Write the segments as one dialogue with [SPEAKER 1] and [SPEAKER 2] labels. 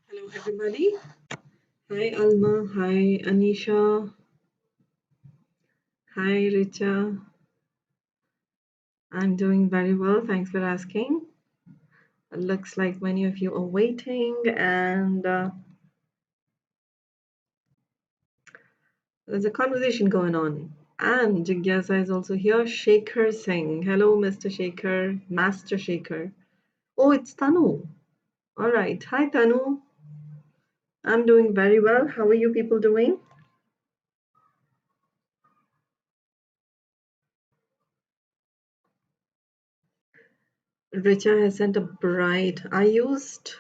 [SPEAKER 1] Hello, everybody. Hi, Alma. Hi, Anisha. Hi, Richa. I'm doing very well. Thanks for asking. It looks like many of you are waiting, and there's a conversation going on. And Jigyasa is also here. Shekhar Singh. Hello, Mr. Shekhar, Master Shekhar. Oh, it's Tanu. All right. Hi, Tanu. I'm doing very well. How are you people doing? Richa has sent a bride. I used.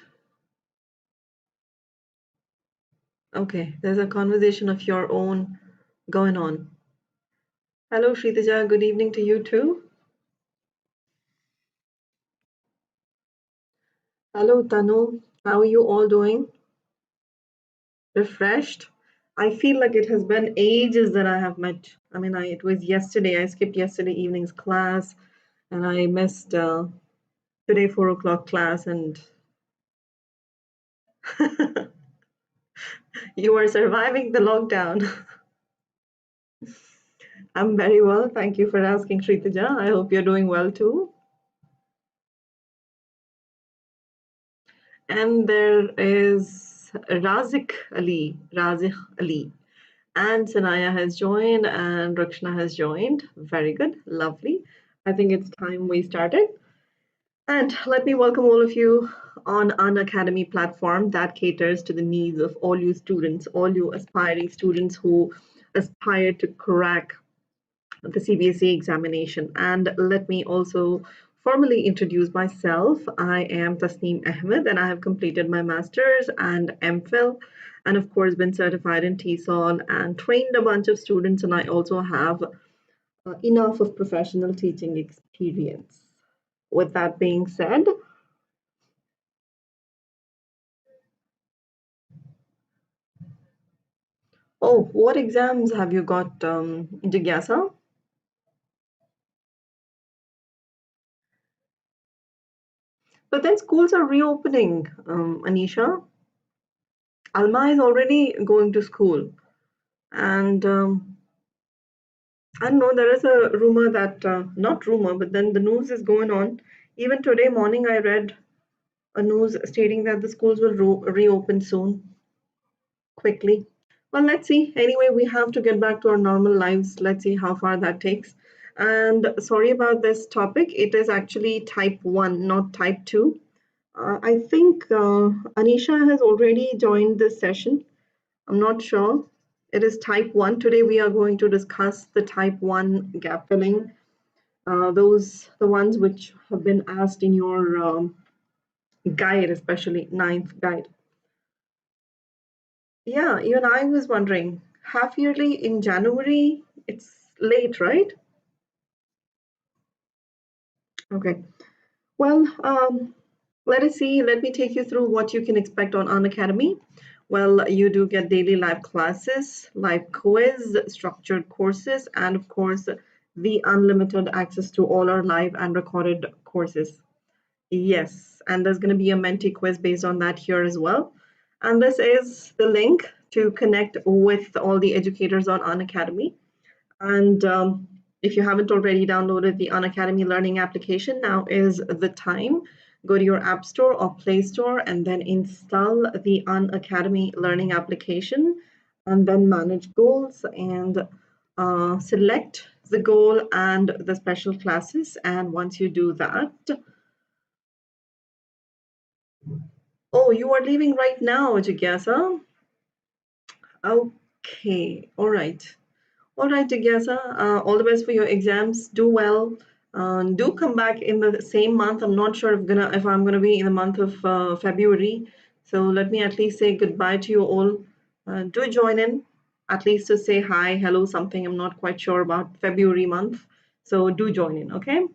[SPEAKER 1] Okay, there's a conversation of your own going on. Hello, Shritaja. Good evening to you too. Hello, Tanu. How are you all doing? Refreshed? I feel like it has been ages that I have met. I mean, it was yesterday. I skipped yesterday evening's class, and I missed today 4 o'clock class. And you are surviving the lockdown. I'm very well. Thank you for asking, Shritaja. I hope you're doing well too. And there is Razik Ali. And Sanaya has joined and Rakshana has joined. Very good, lovely. I think it's time we started. And let me welcome all of you on Unacademy platform that caters to the needs of all you students, all you aspiring students who aspire to crack the CBSE examination. And let me also formally introduce myself. I am Tasneem Ahmed and I have completed my master's and MPhil and of course been certified in TESOL and trained a bunch of students, and I also have enough of professional teaching experience. With that being said, oh, what exams have you got, Jigyasa? But then schools are reopening, Anisha. Alma is already going to school. And I don't know, there is a rumor that, not rumor, but then the news is going on. Even today morning, I read a news stating that the schools will reopen soon, quickly. Well, let's see. Anyway, we have to get back to our normal lives. Let's see how far that takes. And sorry about this topic. It is actually type 1, not type 2. I think Anisha has already joined this session. I'm not sure. It is type 1. Today we are going to discuss the type 1 gap filling. Those the ones which have been asked in your guide, especially 9th guide. Yeah, even I was wondering, half yearly in January, it's late, right? Okay. Well, let us see. Let me take you through what you can expect on Unacademy. Well, you do get daily live classes, live quiz, structured courses, and of course, the unlimited access to all our live and recorded courses. Yes, and there's going to be a Menti quiz based on that here as well. And this is the link to connect with all the educators on Unacademy. And if you haven't already downloaded the Unacademy Learning application, now is the time. Go to your App Store or Play Store and then install the Unacademy Learning application and then manage goals and select the goal and the special classes. And once you do that, oh, you are leaving right now, Jigyasa? Okay, all right. All right, Jigyasa, all the best for your exams. Do well. Do come back in the same month. I'm not sure if I'm gonna be in the month of February. So let me at least say goodbye to you all. Do join in, at least to say hi, hello, something. I'm not quite sure about February month. So do join in, okay?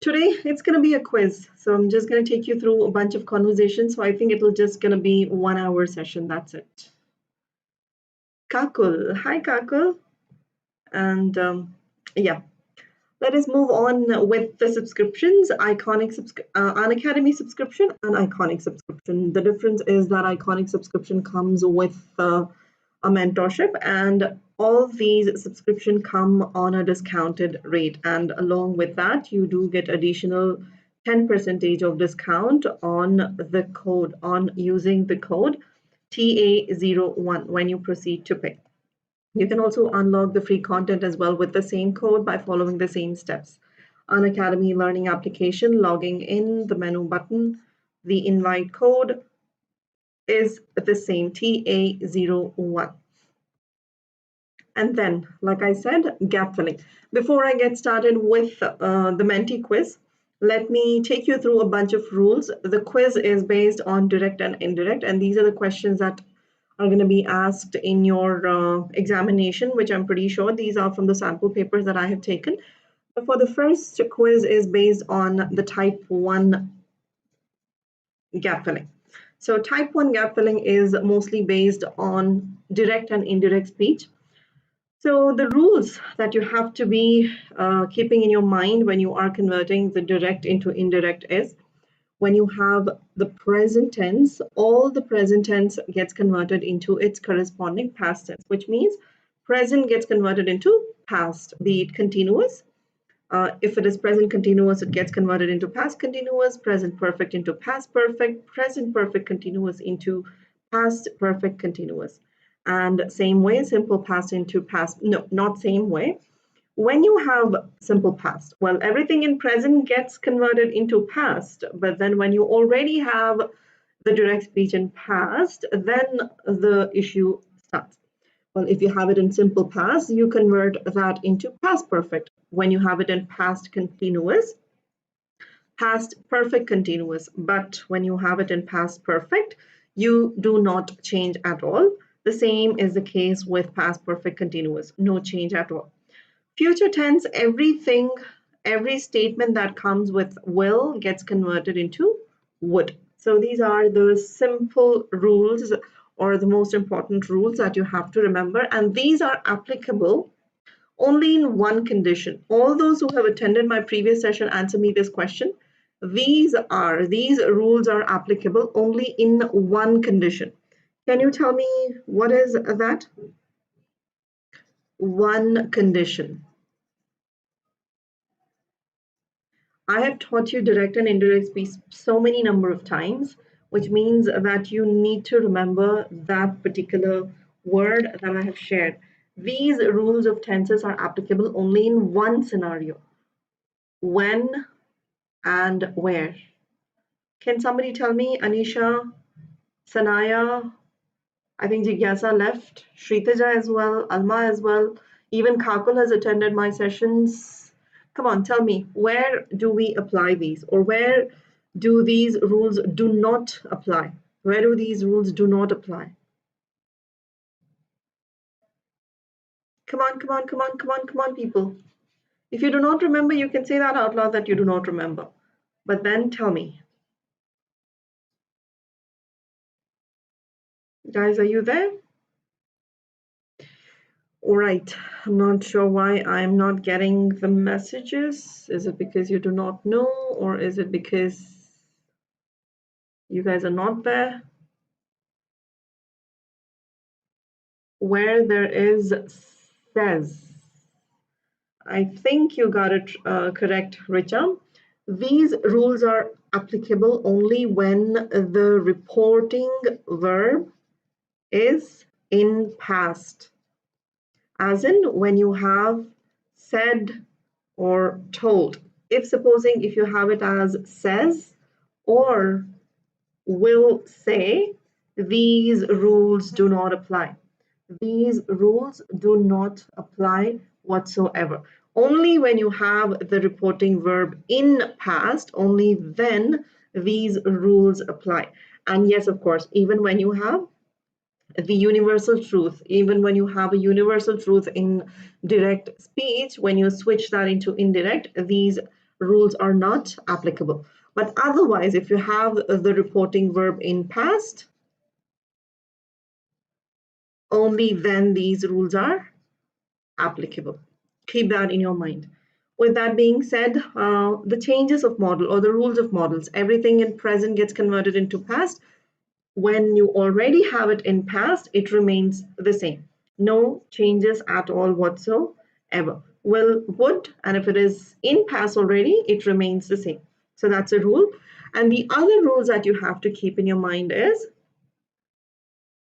[SPEAKER 1] Today it's gonna be a quiz. So I'm just gonna take you through a bunch of conversations. So I think it'll just gonna be 1 hour session. That's it. Kakul. Hi, Kakul. And yeah. Let us move on with the subscriptions, Unacademy subscription and Iconic subscription. The difference is that Iconic subscription comes with a mentorship, and all these subscription come on a discounted rate. And along with that, you do get additional 10% of discount on the code, on using the code TA01 when you proceed to pay. You can also unlock the free content as well with the same code by following the same steps. Unacademy learning application, logging in, the menu button, the invite code is the same, TA01. And then, like I said, gap filling. Before I get started with the Menti quiz, let me take you through a bunch of rules. The quiz is based on direct and indirect, and these are the questions that are going to be asked in your examination, which I'm pretty sure these are from the sample papers that I have taken. But for the first quiz is based on the type 1 gap filling. So type 1 gap filling is mostly based on direct and indirect speech. So the rules that you have to be keeping in your mind when you are converting the direct into indirect is, when you have the present tense, all the present tense gets converted into its corresponding past tense, which means present gets converted into past, be it continuous. If it is present continuous, it gets converted into past continuous, present perfect into past perfect, present perfect continuous into past perfect continuous. And same way, simple past into past, no, not same way. When you have simple past, well, everything in present gets converted into past, but then when you already have the direct speech in past, then the issue starts. Well, if you have it in simple past, you convert that into past perfect. When you have it in past continuous, past perfect continuous. But when you have it in past perfect, you do not change at all. The same is the case with past perfect continuous, no change at all. Future tense, everything, every statement that comes with will gets converted into would. So these are the simple rules or the most important rules that you have to remember. And these are applicable only in one condition. All those who have attended my previous session answer me this question. These rules are applicable only in one condition. Can you tell me what is that? One condition. I have taught you direct and indirect speech so many number of times, which means that you need to remember that particular word that I have shared. These rules of tenses are applicable only in one scenario: when and where. Can somebody tell me? Anisha, Sanaya, I think Jigyasa left, Shritaja as well, Alma as well, even Kakul has attended my sessions. Come on, tell me, where do we apply these, or where do these rules do not apply? Where do these rules do not apply? Come on, come on, come on, come on, come on, people. If you do not remember, you can say that out loud that you do not remember. But then tell me. Guys, are you there? All right, I'm not sure why I'm not getting the messages. Is it because you do not know, or is it because you guys are not there? Where there is says. I think you got it correct, Richa. These rules are applicable only when the reporting verb is in past. As in when you have said or told. If you have it as says or will say, these rules do not apply. These rules do not apply whatsoever. Only when you have the reporting verb in past, only then these rules apply. And yes, of course, even when you have the universal truth, even when you have a universal truth in direct speech, when you switch that into indirect, these rules are not applicable. But otherwise, if you have the reporting verb in past, only then these rules are applicable. Keep that in your mind. With that being said, the changes of model or the rules of models, everything in present gets converted into past. When you already have it in past, it remains the same. No changes at all whatsoever. Will, would, and if it is in past already, it remains the same. So that's a rule. And the other rules that you have to keep in your mind is,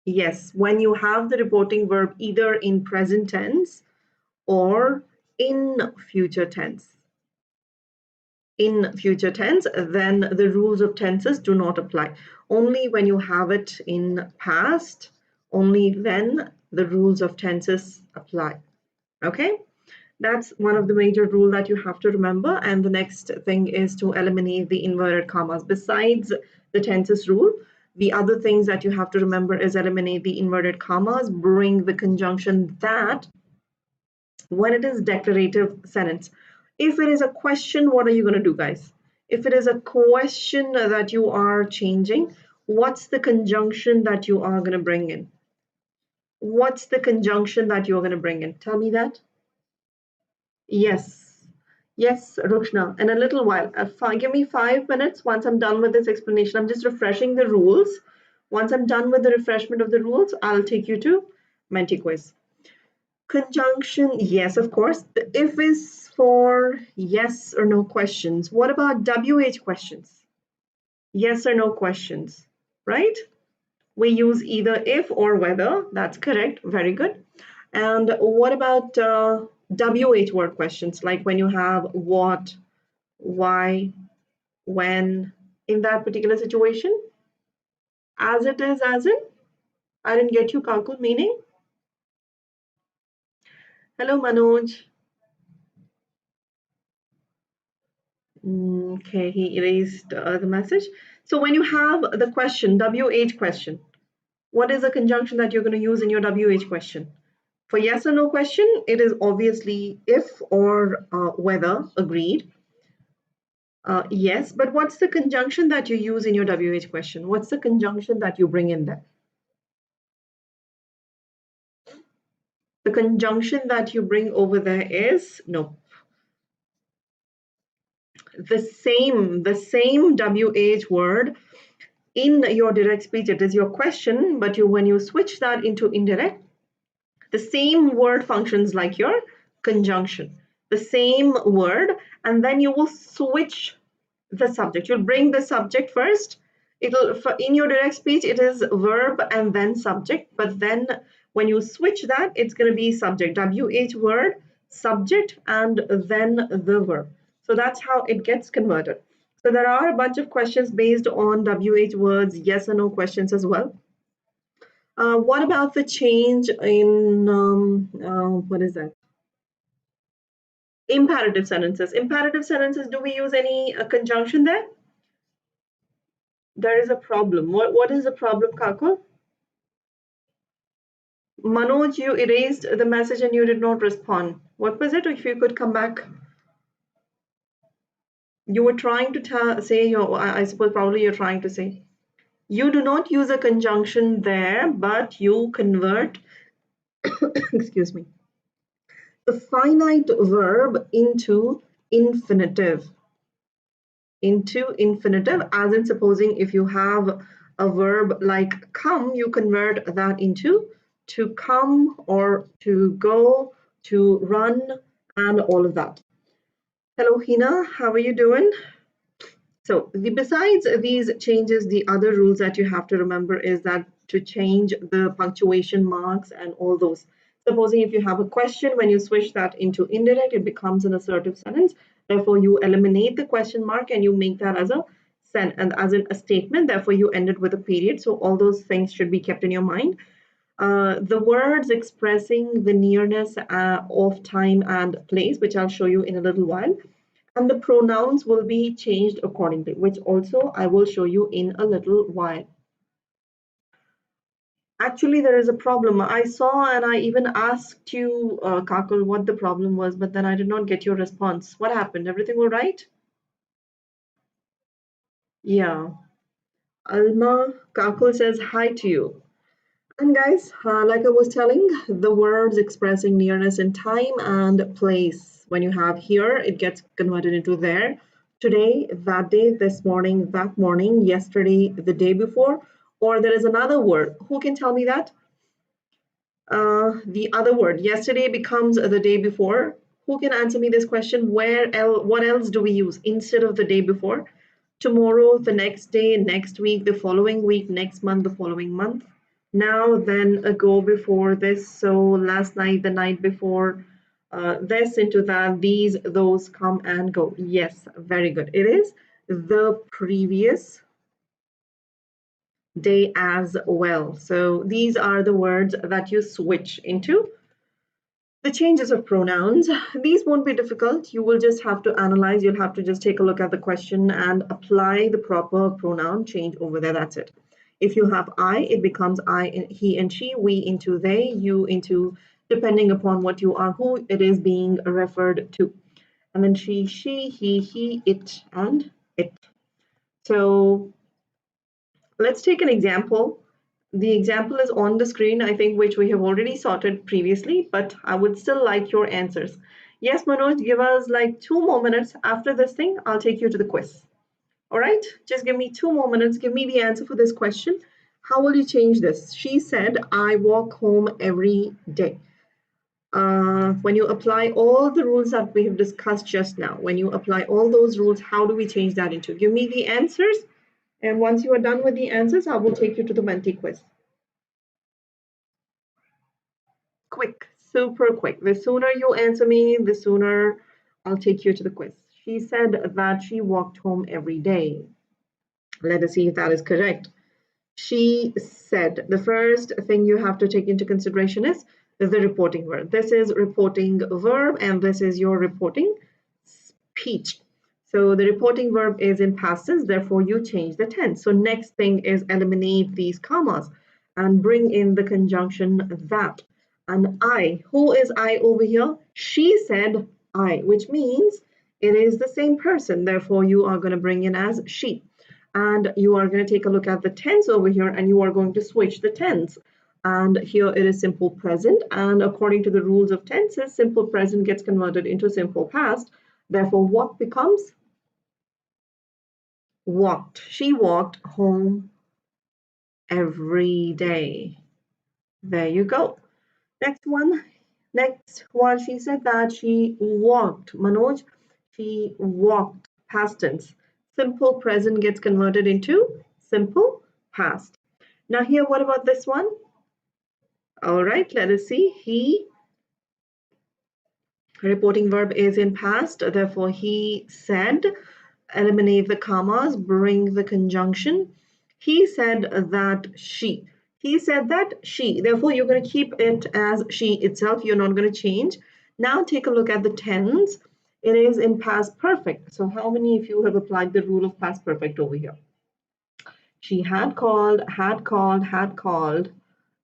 [SPEAKER 1] yes, when you have the reporting verb either in present tense or in future tense. In future tense, then the rules of tenses do not apply. Only when you have it in past, only then the rules of tenses apply. Okay, that's one of the major rule that you have to remember. And the next thing is to eliminate the inverted commas. Besides the tenses rule, the other things that you have to remember is eliminate the inverted commas, bring the conjunction that when it is declarative sentence. If it is a question, what are you going to do, guys? If it is a question that you are changing, what's the conjunction that you are going to bring in? What's the conjunction that you're going to bring in? Tell me that. Yes. Yes, Rukhna. In a little while. Give me 5 minutes. Once I'm done with this explanation, I'm just refreshing the rules. Once I'm done with the refreshment of the rules, I'll take you to Menti quiz. Conjunction, yes, of course. The if is for yes or no questions. What about WH questions? Yes or no questions, right? We use either if or whether. That's correct. Very good. And what about WH word questions, like when you have what, why, when, in that particular situation? As it is, as in? I didn't get you, Kakul, meaning? Hello, Manoj. Okay, he erased the message. So when you have the question, WH question, what is the conjunction that you're going to use in your WH question? For yes or no question, it is obviously if or whether, agreed. Yes, but what's the conjunction that you use in your WH question? What's the conjunction that you bring in there? The conjunction that you bring over there is no. The same WH word in your direct speech, it is your question, but when you switch that into indirect, the same word functions like your conjunction, the same word, and then you will switch the subject. You'll bring the subject first. In your direct speech, it is verb and then subject, but then when you switch that, it's going to be subject, WH word, subject, and then the verb. So that's how it gets converted. So there are a bunch of questions based on WH words, yes or no questions as well. What about the change in, what is that? Imperative sentences. Imperative sentences, do we use any conjunction there? There is a problem. What is the problem, Kako? Manoj, you erased the message and you did not respond. What was it? If you could come back. You were trying to say, I suppose probably you're trying to say. You do not use a conjunction there, but you convert, excuse me, the finite verb into infinitive. As in supposing if you have a verb like come, you convert that into to come or to go, to run, and all of that. Hello, Hina, how are you doing? So besides these changes, the other rules that you have to remember is that to change the punctuation marks and all those. Supposing if you have a question, when you switch that into indirect, it becomes an assertive sentence. Therefore, you eliminate the question mark and you make that as a statement. Therefore, you end it with a period. So all those things should be kept in your mind. The words expressing the nearness of time and place, which I'll show you in a little while. And the pronouns will be changed accordingly, which also I will show you in a little while. Actually, there is a problem. I saw and I even asked you, Kakul, what the problem was, but then I did not get your response. What happened? Everything all right? Yeah. Alma Kakul says hi to you. And guys, like I was telling, the words expressing nearness in time and place, When you have here, it gets converted into there. Today, that day, this morning, that morning, yesterday, the day before, or there is another word. Who can tell me that? The other word. Yesterday becomes the day before. Who can answer me this question? What else do we use instead of the day before? Tomorrow, the next day, next week, the following week, next month, the following month. Now, then, ago, before this, so last night, the night before, this into that, these, those come and go. Yes, very good. It is the previous day as well. So these are the words that you switch into. The changes of pronouns, these won't be difficult. You will just have to analyze. You'll have to just take a look at the question and apply the proper pronoun change over there. That's it. If you have I, it becomes I, he and she, we into they, you into, depending upon what you are, who it is being referred to. And then she, he, it, and it. So let's take an example. The example is on the screen, I think, which we have already sorted previously, but I would still like your answers. Yes, Manoj, give us like 2 more minutes. After this thing, I'll take you to the quiz. All right, just give me 2 more minutes. Give me the answer for this question. How will you change this? She said, I walk home every day. When you apply all the rules that we have discussed just now, when you apply all those rules, how do we change that into? Give me the answers. And once you are done with the answers, I will take you to the Menti quiz. Quick, super quick. The sooner you answer me, the sooner I'll take you to the quiz. She said that she walked home every day. Let us see if that is correct. She said the first thing you have to take into consideration is the reporting verb. This is reporting verb and this is your reporting speech. So the reporting verb is in past tense, therefore you change the tense. So next thing is eliminate these commas and bring in the conjunction that. And I, who is I over here? She said I, which means it is the same person. Therefore, you are going to bring in as she. And you are going to take a look at the tense over here and you are going to switch the tense. And here it is simple present. And according to the rules of tenses, simple present gets converted into simple past. Therefore, what becomes? Walked. She walked home every day. There you go. Next one. She said that she walked. Manoj, she walked. Past tense. Simple present gets converted into simple past. Now here, what about this one? All right, let us see. He, reporting verb is in past. Therefore, he said, eliminate the commas, bring the conjunction. He said that she. He said that she. Therefore, you're going to keep it as she itself. You're not going to change. Now take a look at the tense. It is in past perfect. So how many of you have applied the rule of past perfect over here? She had called, had called, had called.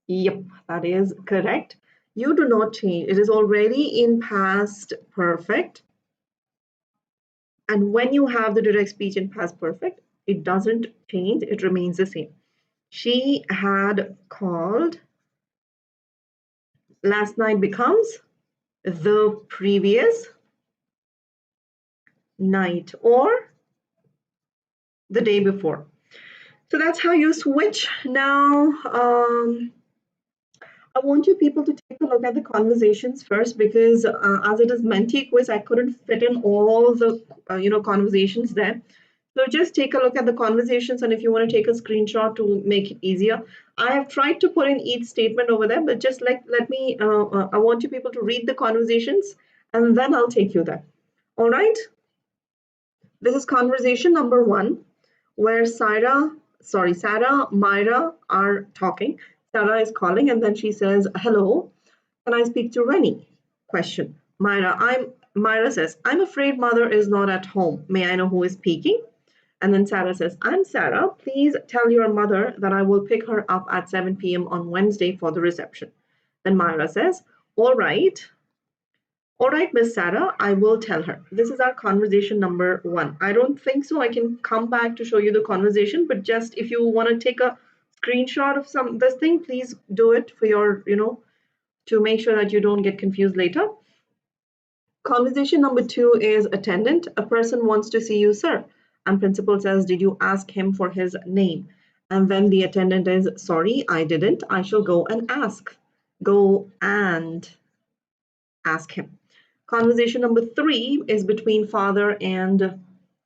[SPEAKER 1] Yep, that is correct. You do not change. It is already in past perfect. And when you have the direct speech in past perfect, it doesn't change. It remains the same. She had called. Last night becomes the previous night or the day before. So that's how you switch. Now, I want you people to take a look at the conversations first because as it is Menti quiz, I couldn't fit in all the conversations there. So just take a look at the conversations, and if you want to take a screenshot to make it easier, I have tried to put in each statement over there, but just let me, I want you people to read the conversations and then I'll take you there. All right. This is conversation number 1 where Sarah, Myra are talking. Sarah is calling and then she says, hello, can I speak to Rennie? Question. Myra says, I'm afraid mother is not at home. May I know who is speaking? And then Sarah says, I'm Sarah. Please tell your mother that I will pick her up at 7 p.m. on Wednesday for the reception. Then Myra says, all right. All right, Miss Sarah, I will tell her. This is our conversation number 1. I don't think so. I can come back to show you the conversation, but just if you want to take a screenshot of this thing, please do it for your, to make sure that you don't get confused later. Conversation number 2 is attendant. A person wants to see you, sir. And principal says, did you ask him for his name? And then the attendant is, sorry, I didn't. I shall go and ask. Go and ask him. Conversation number 3 is between father and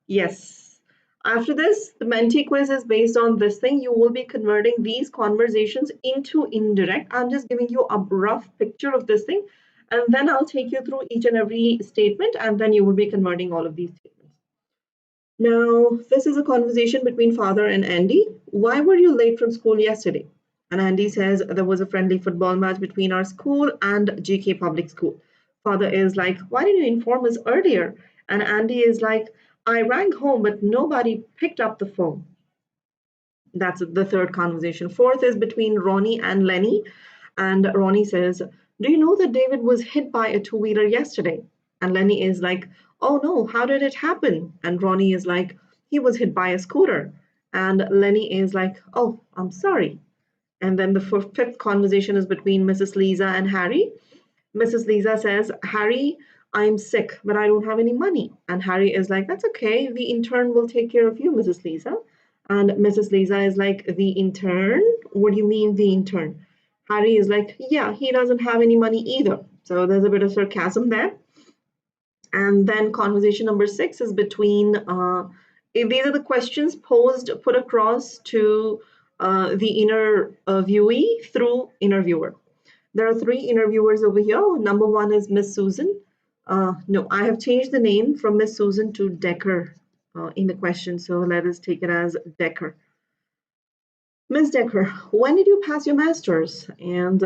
[SPEAKER 1] yes. After this, the Menti quiz is based on this thing. You will be converting these conversations into indirect. I'm just giving you a rough picture of this thing, and then I'll take you through each and every statement, and then you will be converting all of these statements. Now, this is a conversation between father and Andy. Why were you late from school yesterday? And Andy says there was a friendly football match between our school and GK Public School. Father is like, why didn't you inform us earlier? And Andy is like, I rang home, but nobody picked up the phone. That's the third conversation. Fourth is between Ronnie and Lenny. And Ronnie says, do you know that David was hit by a two-wheeler yesterday? And Lenny is like, oh no, how did it happen? And Ronnie is like, he was hit by a scooter. And Lenny is like, oh, I'm sorry. And then the fifth conversation is between Mrs. Lisa and Harry. Mrs. Lisa says, Harry, I'm sick, but I don't have any money. And Harry is like, that's okay. The intern will take care of you, Mrs. Lisa. And Mrs. Lisa is like, the intern? What do you mean, the intern? Harry is like, yeah, he doesn't have any money either. So there's a bit of sarcasm there. And then conversation number 6 is between, these are the questions put across to the inner viewee through interviewer. There are 3 interviewers over here. Number 1 is Miss Susan. No, I have changed the name from Miss Susan to Decker in the question. So let us take it as Decker. Miss Decker, when did you pass your master's? And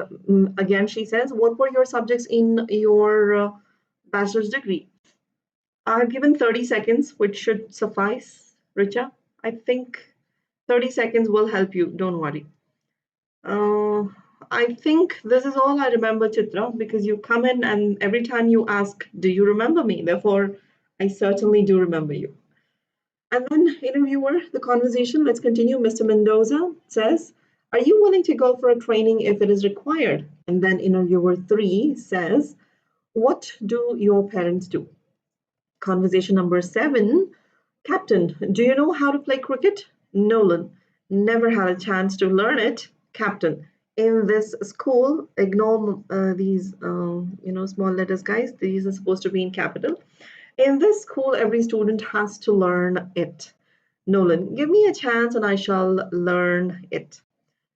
[SPEAKER 1] again, she says, what were your subjects in your bachelor's degree? I've given 30 seconds, which should suffice, Richa. I think 30 seconds will help you. Don't worry. I think this is all I remember, Chitra, because you come in and every time you ask, do you remember me? Therefore, I certainly do remember you. And then interviewer, the conversation, let's continue. Mr. Mendoza says, are you willing to go for a training if it is required? And then interviewer 3 says, what do your parents do? Conversation number 7, Captain, do you know how to play cricket? Nolan, never had a chance to learn it. Captain, in this school, ignore these small letters, guys. These are supposed to be in capital. In this school, every student has to learn it. Nolan, give me a chance and I shall learn it.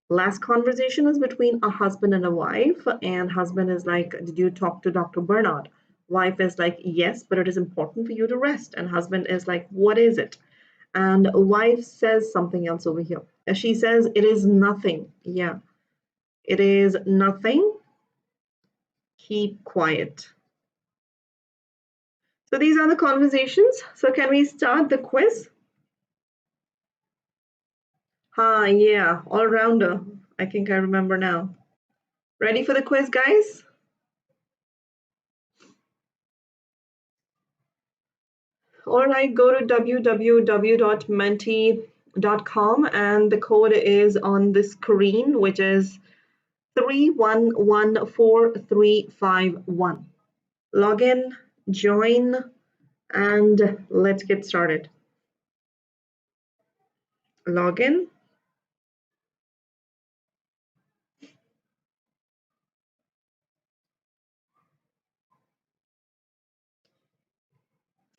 [SPEAKER 1] Last conversation is between a husband and a wife, and husband is like, did you talk to Dr. Bernard? Wife is like, yes, but it is important for you to rest. And husband is like, what is it? And wife says something else over here. She says, it is nothing. Yeah, it is nothing. Keep quiet. So these are the conversations. So can we start the quiz? Yeah, all-rounder. I think I remember now. Ready for the quiz, guys? All right, go to www.menti.com and the code is on the screen, which is 31143551. Log in, join, and let's get started. Log in.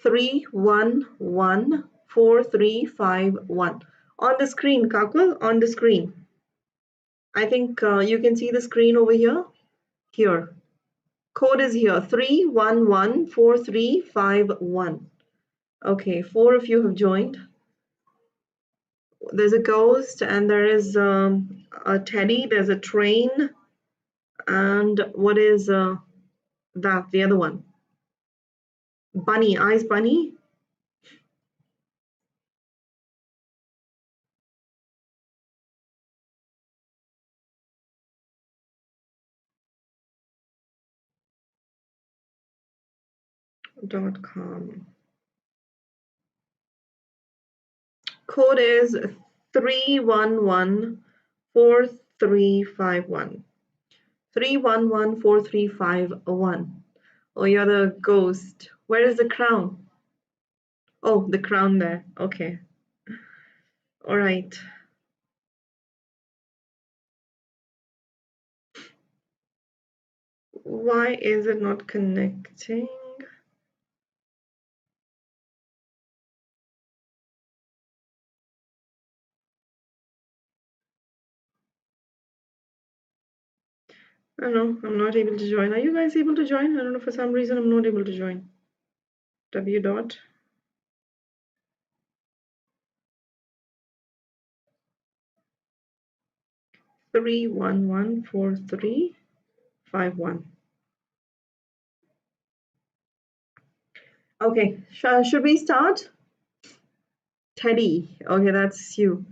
[SPEAKER 1] Three one one 4351 on the screen, Kakul, on the screen. I think you can see the screen over here. Here. Code is here, 3114351. Okay, 4 of you have joined. There's a ghost and there is a teddy, there's a train, and what is that, the other one? Bunny, eyes bunny. .com. Code is 3114351. 3114351. Oh, you're the ghost. Where is the crown? Oh, the crown there. Okay. All right. Why is it not connecting? I don't know. I'm not able to join. Are you guys able to join? I don't know. For some reason, I'm not able to join. W dot. Three one one 4351. Okay, should we start? Teddy. Okay, that's you.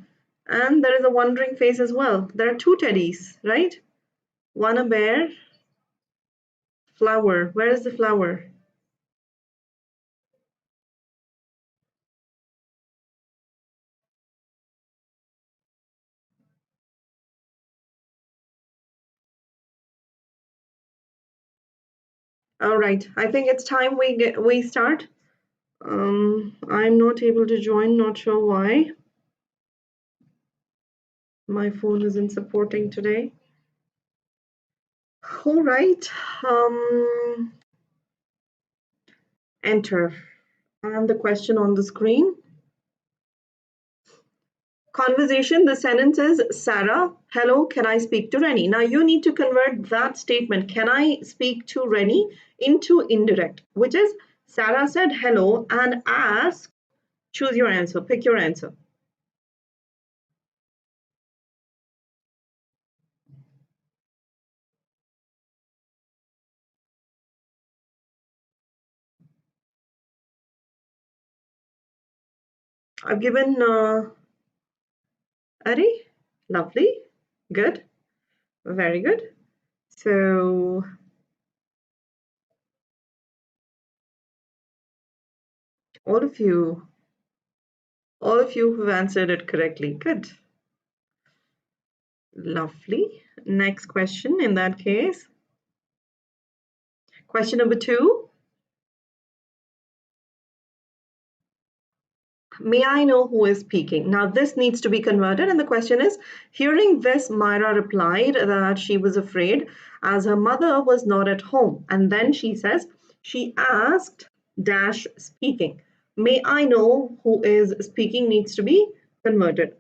[SPEAKER 1] And there is a wondering face as well. There are two teddies, right? One a bear, flower. Where is the flower? All right. I think it's time we start. I'm not able to join, not sure why. My phone isn't supporting today. All right. Enter. And the question on the screen. Conversation, the sentence is Sarah, hello, can I speak to Rennie? Now you need to convert that statement, can I speak to Rennie, into indirect, which is Sarah said hello and asked, choose your answer, pick your answer. I've given Ari, lovely, good, very good. So all of you who've answered it correctly, good, lovely. Next question in that case. Question number 2. May I know who is speaking? Now this needs to be converted and the question is, hearing this, Myra replied that she was afraid as her mother was not at home. And then she says, she asked dash speaking. May I know who is speaking needs to be converted.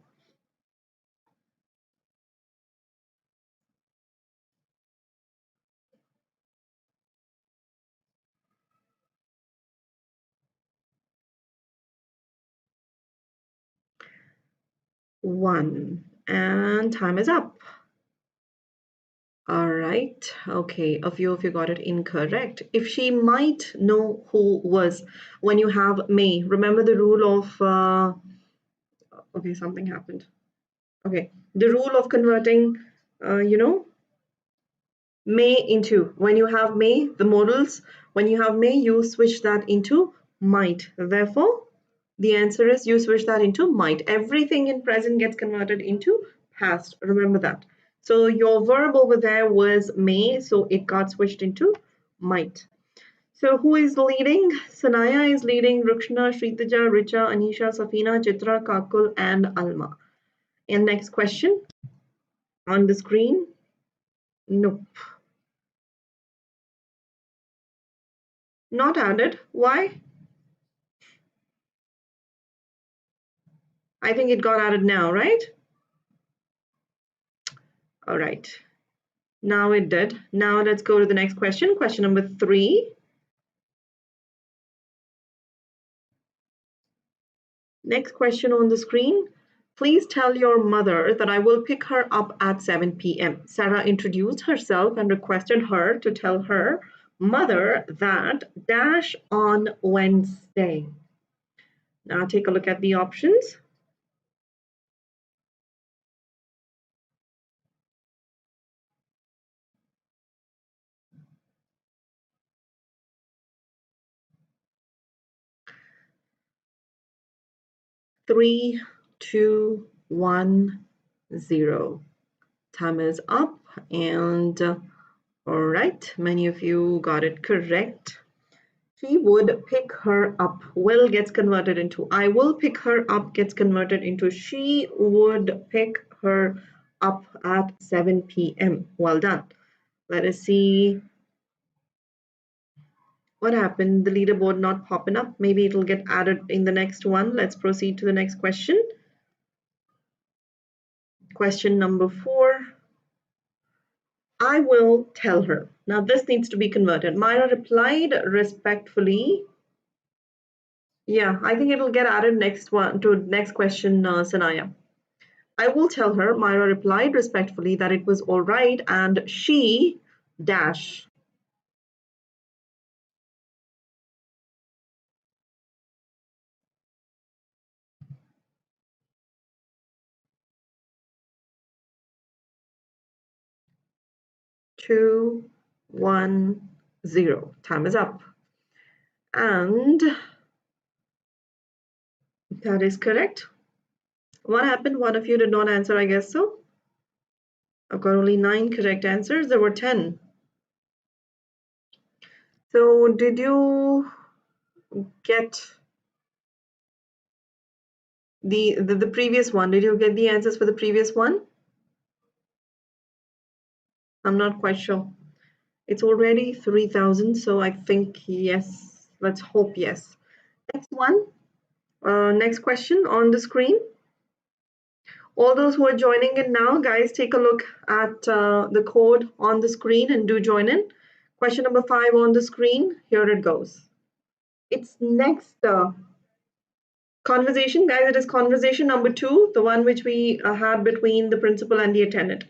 [SPEAKER 1] One, and time is up. All right. Okay. A few of you got it incorrect. If she might know who was, when you have may, remember the rule of, okay, something happened. Okay. The rule of converting, may into, when you have may, the modals, when you have may, you switch that into might. Therefore, the answer is you switch that into might. Everything in present gets converted into past. Remember that. So your verb over there was may, so it got switched into might. So who is leading? Sanaya is leading, Rukshna, Shritaja, Richa, Anisha, Safina, Chitra, Kakul, and Alma. And next question on the screen. Nope. Not added. Why? I think it got added now, right? All right. Now it did. Now let's go to the next question. Question number 3. Next question on the screen. Please tell your mother that I will pick her up at 7 p.m. Sarah introduced herself and requested her to tell her mother that dash on Wednesday. Now take a look at the options. Three, two, 1, 0. Time is up and All right, many of you got it correct. She would pick her up. Will gets converted into I will pick her up, gets converted into she would pick her up at 7 p.m. Well done. Let us see what happened. The leaderboard not popping up. Maybe it'll get added in the next one. Let's proceed to the next question. Question number 4. I will tell her. Now this needs to be converted. Myra replied respectfully. Yeah, I think it'll get added next one to next question, Sanaya. I will tell her, Myra replied respectfully, that it was all right and she dash. Two, 1, 0. Time is up. And that is correct. What happened? One of you did not answer, I guess so. I've got only 9 correct answers. There were 10. So did you get the previous one? Did you get the answers for the previous one? I'm not quite sure. It's already 3,000, so I think yes. Let's hope yes. Next one. Next question on the screen. All those who are joining in now, guys, take a look at the code on the screen and do join in. Question number 5 on the screen. Here it goes. It's next conversation, guys. It is conversation number 2, the one which we had between the principal and the attendant.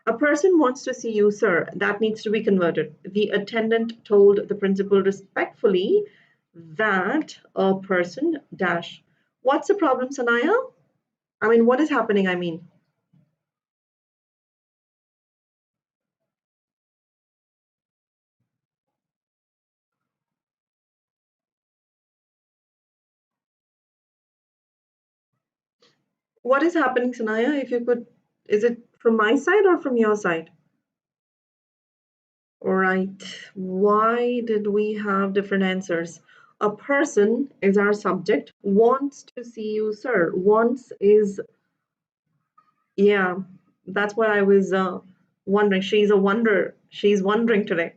[SPEAKER 1] A person wants to see you, sir. That needs to be converted. The attendant told the principal respectfully that a person dash. What's the problem, Sanaya? I mean, what is happening? I mean, what is happening, Sanaya? If you could, is it from my side or from your side? All right. Why did we have different answers? A person is our subject, wants to see you, sir. Wants is, yeah, that's what I was wondering. She's a wonder. She's wondering today.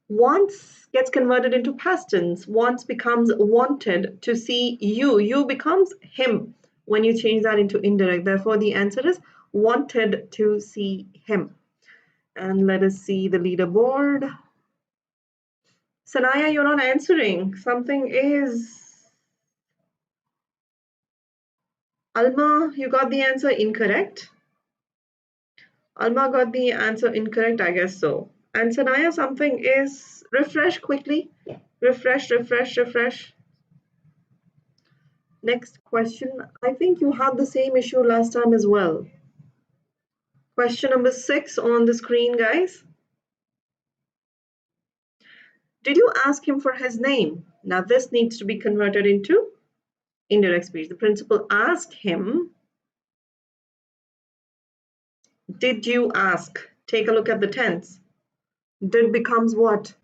[SPEAKER 1] Wants gets converted into past tense. Wants becomes wanted to see you. You becomes him when you change that into indirect. Therefore, the answer is wanted to see him. And let us see the leaderboard. Sanaya, you're not answering. Something is. Alma, you got the answer incorrect. Alma got the answer incorrect, I guess so. And Sanaya, something is. Refresh quickly. Refresh, refresh, refresh. Next question. I think you had the same issue last time as well. Question number 6 on the screen, guys. Did you ask him for his name? Now this needs to be converted into indirect speech. The principal asked him, did you ask? Take a look at the tense. Did becomes what?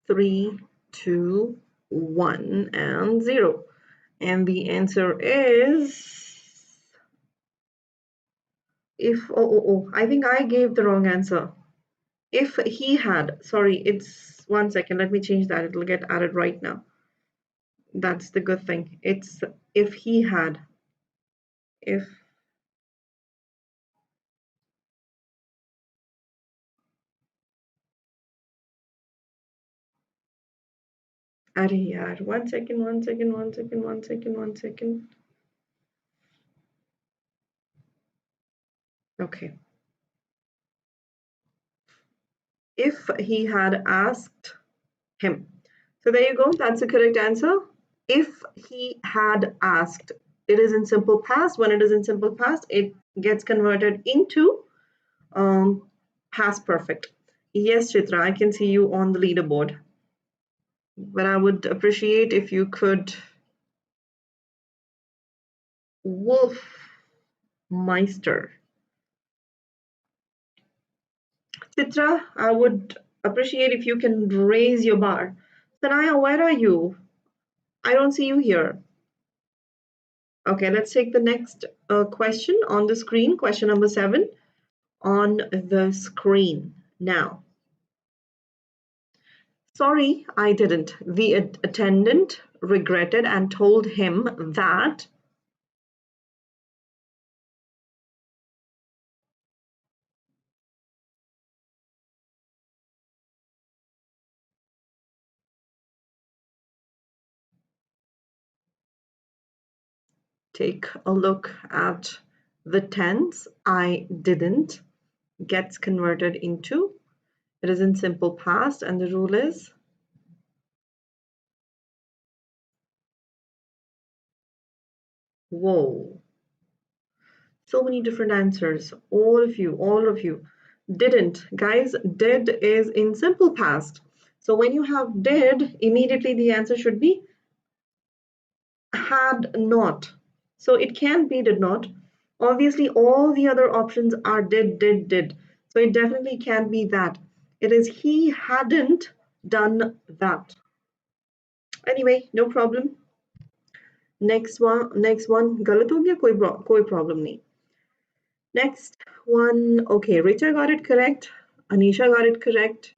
[SPEAKER 1] Three, two, 1, and 0. And the answer is if, I think I gave the wrong answer. If he had, sorry, it's 1 second. Let me change that. It'll get added right now. That's the good thing. It's if he had, if. Arey yaar, 1 second, 1 second, 1 second, 1 second, 1 second. Okay. If he had asked him. So there you go. That's the correct answer. If he had asked, it is in simple past. When it is in simple past, it gets converted into past perfect. Yes, Chitra, I can see you on the leaderboard. But I would appreciate if you could. Wolfmeister. Chitra, I would appreciate if you can raise your bar. Sanaya, where are you? I don't see you here. Okay, let's take the next question on the screen. Question number 7 on the screen now. Sorry, I didn't. The attendant regretted and told him that. Take a look at the tense. I didn't gets converted into. It is in simple past, and the rule is whoa. So many different answers. All of you. Didn't. Guys, did is in simple past. So when you have did, immediately the answer should be had not. So it can be did not. Obviously, all the other options are did. So it definitely can be that. It is he hadn't done that. Anyway, no problem. Next one गलत हो गया कोई problem नहीं. Next one, okay, Richa got it correct, Anisha got it correct,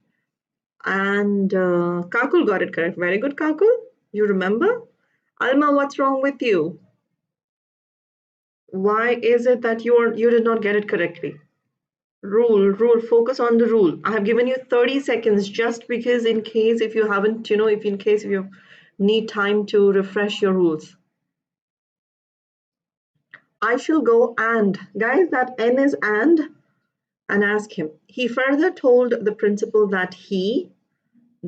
[SPEAKER 1] and Kakul got it correct. Very good, Kakul. You remember? Alma, what's wrong with you? Why is it that you did not get it correctly? Rule, focus on the rule. I have given you 30 seconds just because in case if you haven't, if in case if you need time to refresh your rules. I shall go and, guys, that N is and ask him. He further told the principal that he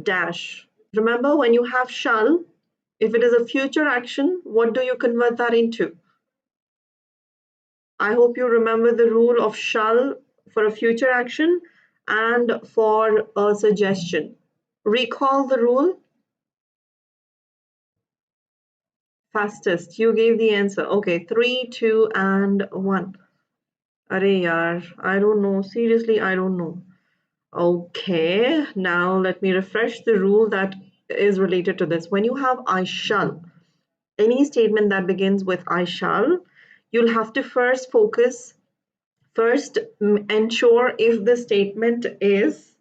[SPEAKER 1] dash. Remember, when you have shall, if it is a future action, what do you convert that into? I hope you remember the rule of shall for a future action and for a suggestion. Recall the rule. Fastest. You gave the answer. Okay, 3, 2, and 1. Arey yaar, I don't know. Seriously, I don't know. Okay, now let me refresh the rule that is related to this. When you have I shall, any statement that begins with I shall, you'll have to first ensure if the statement is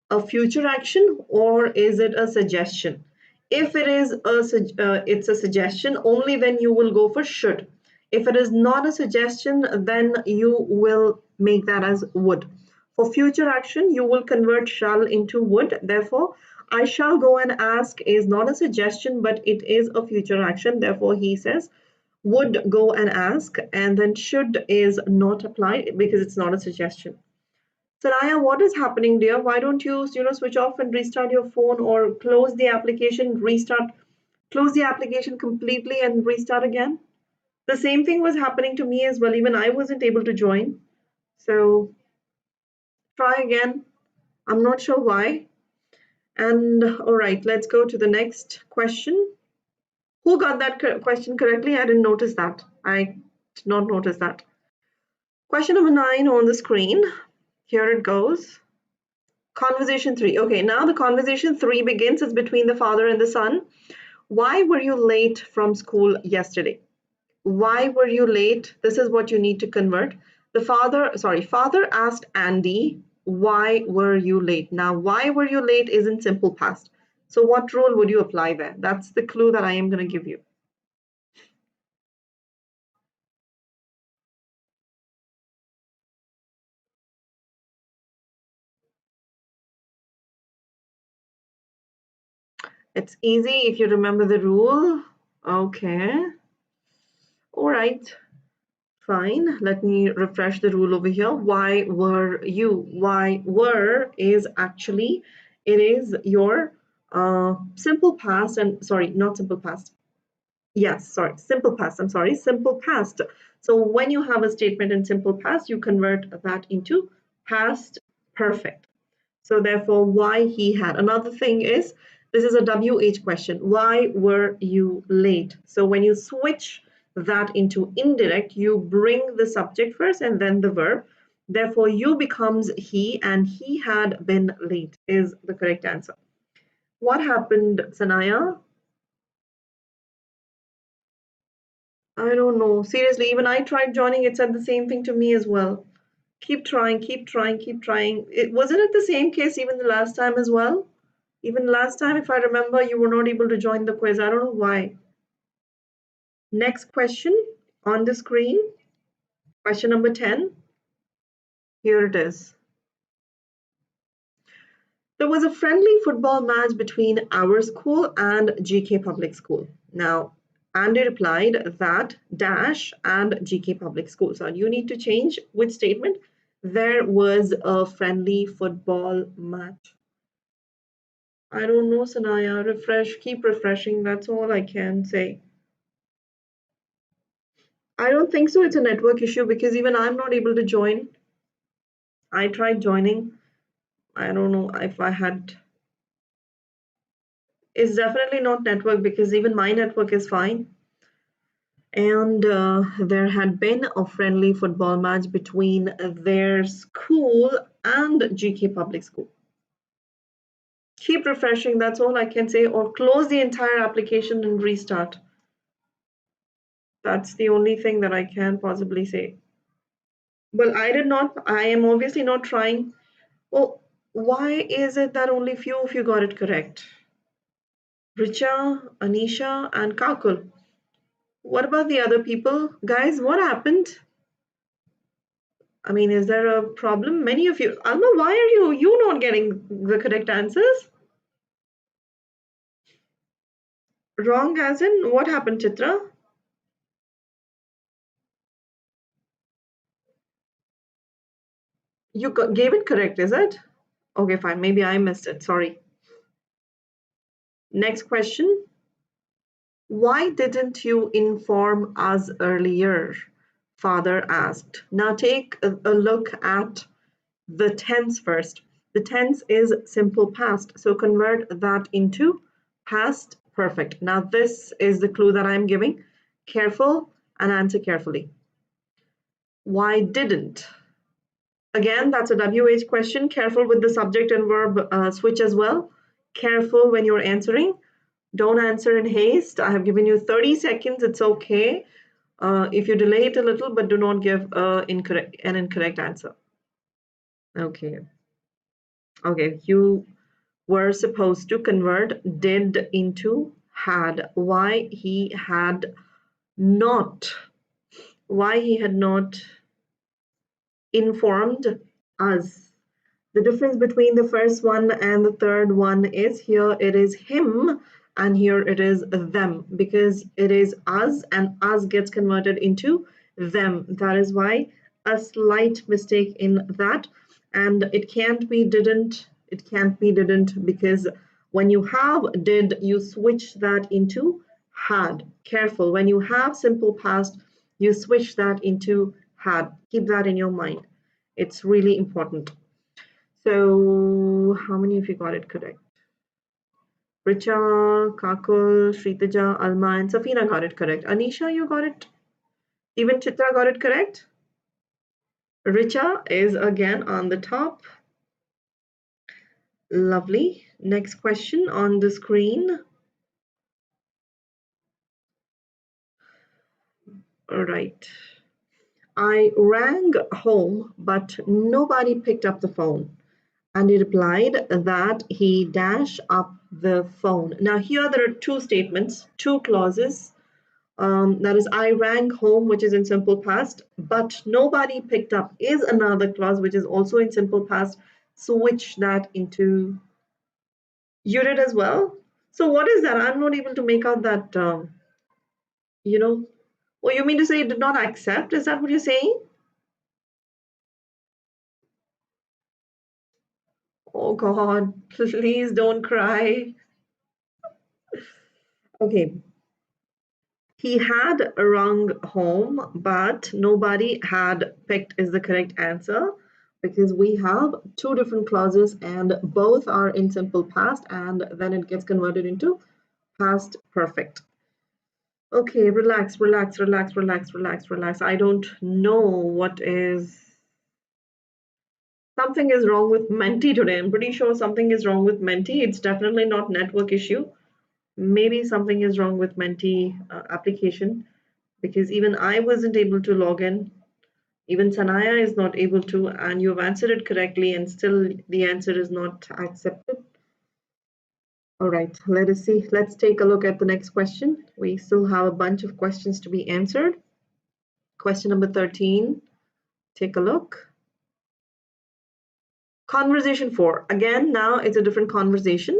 [SPEAKER 1] a future action or is it a suggestion. If it is it's a suggestion, only then you will go for should. If it is not a suggestion, then you will make that as would. For future action, you will convert shall into would. Therefore, I shall go and ask is not a suggestion, but it is a future action. Therefore, he says would go and ask, and then should is not applied because it's not a suggestion. Sanaya, what is happening, dear? Why don't you, switch off and restart your phone or close the application, close the application completely and restart again? The same thing was happening to me as well. Even I wasn't able to join. So try again. I'm not sure why. And all right, let's go to the next question. Who got that question correctly? I didn't notice that. I did not notice that. Question number 9 on the screen. Here it goes. Conversation 3. Okay, now the conversation 3 begins. It's between the father and the son. Why were you late from school yesterday? Why were you late? This is what you need to convert. Father asked Andy, why were you late? Now, why were you late is in simple past. So what rule would you apply there? That's the clue that I am going to give you. It's easy if you remember the rule. Okay. All right. Fine. Let me refresh the rule over here. Why were you? Why were is actually, it is your simple past and sorry, not simple past. Yes, sorry, simple past. I'm sorry, simple past. So when you have a statement in simple past, you convert that into past perfect. So therefore, why he had. Another thing is, this is a WH question. Why were you late? So when you switch that into indirect, you bring the subject first and then the verb. Therefore, you becomes he, and he had been late is the correct answer. What happened, Sanaya? I don't know. Seriously, even I tried joining. It said the same thing to me as well. Keep trying, keep trying, keep trying. Wasn't it the same case even the last time as well? Even last time, if I remember, you were not able to join the quiz. I don't know why. Next question on the screen. Question number 10. Here it is. There was a friendly football match between our school and GK Public School. Now, Andy replied that dash and GK Public School. So you need to change which statement. There was a friendly football match. I don't know, Sanaya. Refresh, keep refreshing. That's all I can say. I don't think so. It's a network issue because even I'm not able to join. I tried joining. I don't know if I had. It's definitely not network because even my network is fine. And there had been a friendly football match between their school and GK Public School. Keep refreshing. That's all I can say. Or close the entire application and restart. That's the only thing that I can possibly say. Well, I am obviously not trying. Well, why is it that only few of you got it correct? Richa, Anisha, and Kakul. What about the other people? Guys, what happened? I mean, is there a problem? Many of you. Alma, why are you not getting the correct answers? Wrong as in what happened, Chitra? You gave it correct, is it? Okay, fine. Maybe I missed it. Sorry. Next question. Why didn't you inform us earlier? Father asked. Now take a look at the tense first. The tense is simple past, so convert that into past perfect. Now this is the clue that I'm giving. Careful and answer carefully. Why didn't? Again, that's a WH question. Careful with the subject and verb switch as well. Careful when you're answering. Don't answer in haste. I have given you 30 seconds. It's okay if you delay it a little, but do not give an incorrect answer. Okay. Okay, you were supposed to convert did into had. Not, why he had not informed us. The difference between the first one and the third one is here it is him and here it is them because it is us and us gets converted into them. That is why a slight mistake in that, and it can't be didn't because when you have did you switch that into had. Careful, when you have simple past you switch that into had. Keep that in your mind. It's really important. So, how many of you got it correct? Richa, Kakul, Shritaja, Alma, and Safina got it correct. Anisha, you got it. Even Chitra got it correct. Richa is again on the top. Lovely. Next question on the screen. All right. I rang home, but nobody picked up the phone. And he replied that he dashed up the phone. Now, here there are two statements, two clauses. That is, I rang home, which is in simple past, but nobody picked up is another clause, which is also in simple past. Switch that into you did as well. So, what is that? I'm not able to make out that, you know. Oh, you mean to say it did not accept? Is that what you're saying? Oh, God, please don't cry. Okay, he had rung home, but nobody had picked is the correct answer because we have two different clauses and both are in simple past, and then it gets converted into past perfect. Okay, relax, relax, relax, relax, relax, relax. I don't know what is. Something is wrong with Menti today. I'm pretty sure something is wrong with Menti. It's definitely not network issue. Maybe something is wrong with Menti application, because even I wasn't able to log in. Even Sanaya is not able to, and you've answered it correctly, and still the answer is not accepted. All right, let us see. Let's take a look at the next question. We still have a bunch of questions to be answered. Question number 13. Take a look. Conversation 4. Again, now it's a different conversation.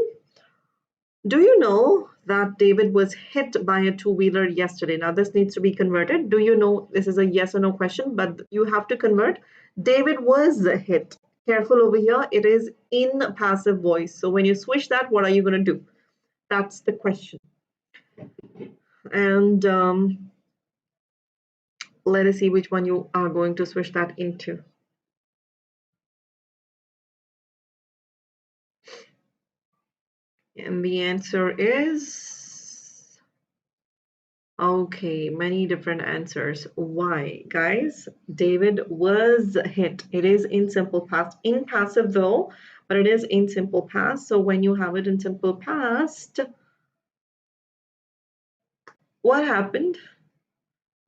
[SPEAKER 1] Do you know that David was hit by a two-wheeler yesterday? Now, this needs to be converted. Do you know? This is a yes or no question, but you have to convert. David was hit. Careful over here. It is in passive voice. So when you switch that, what are you going to do? That's the question. And let us see which one you are going to switch that into. And the answer is, okay, many different answers. Why, guys? David was hit. It is in simple past. In passive though, but it is in simple past. So when you have it in simple past, what happened?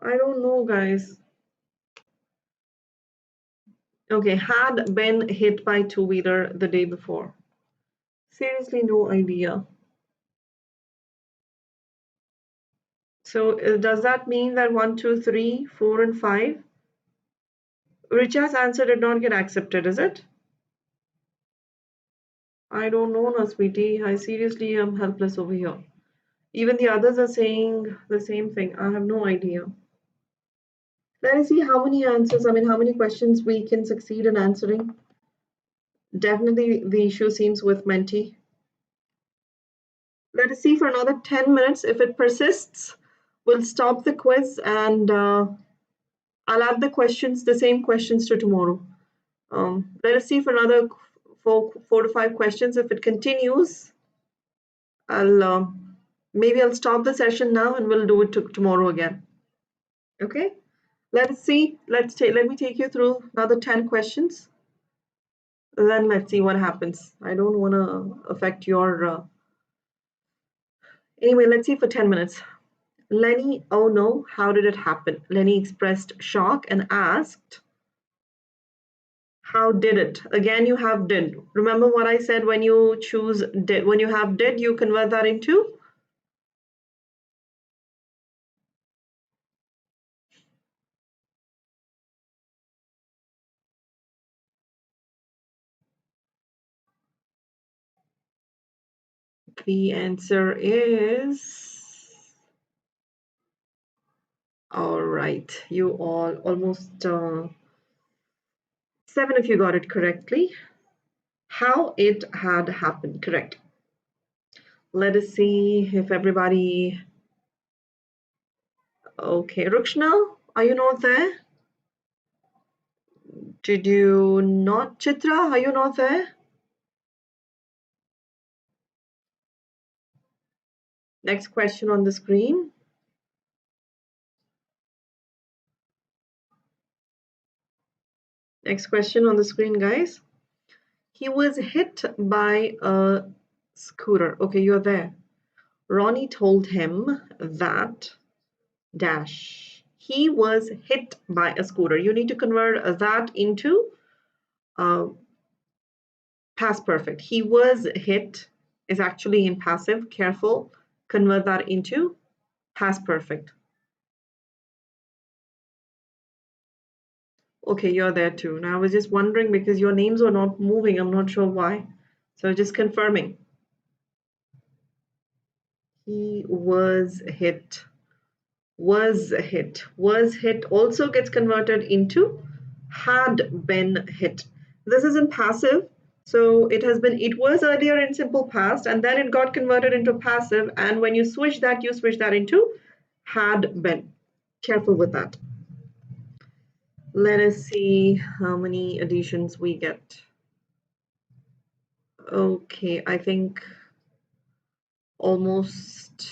[SPEAKER 1] I don't know, guys. Okay, had been hit by two-wheeler the day before. Seriously, no idea. So does that mean that 1, 2, 3, 4, and 5? Richa's answer did not get accepted, is it? I don't know, no, sweetie. I seriously am helpless over here. Even the others are saying the same thing. I have no idea. Let us see how many answers, how many questions we can succeed in answering. Definitely the issue seems with Menti. Let us see for another 10 minutes. If it persists, we'll stop the quiz and I'll add the same questions to tomorrow. Let us see for another four to five questions. If it continues, maybe I'll stop the session now and we'll do it tomorrow again. Okay, let's see. Let me take you through another 10 questions. Then let's see what happens. I don't want to affect your. Anyway, let's see for 10 minutes. Lenny, oh no, how did it happen? Lenny expressed shock and asked, how did it? Again, you have did. Remember what I said when you choose did. When you have did, you convert that into? The answer is, all right, you all almost 7 of you got it correctly. How it had happened, correct. Let us see if everybody, okay, Rukshna, are you not there? Did you not? Chitra, are you not there? Next question on the screen. Next question on the screen, guys. He was hit by a scooter. Okay, you're there. Ronnie told him that dash. He was hit by a scooter. You need to convert that into past perfect. He was hit is actually in passive. Careful. Convert that into past perfect. Okay, you're there too. Now I was just wondering because your names were not moving. I'm not sure why. So just confirming. He was hit. Was hit. Was hit also gets converted into had been hit. This is in passive. So it was earlier in simple past and then it got converted into passive. And when you switch that into had been. Careful with that. Let us see how many additions we get. Okay, I think almost.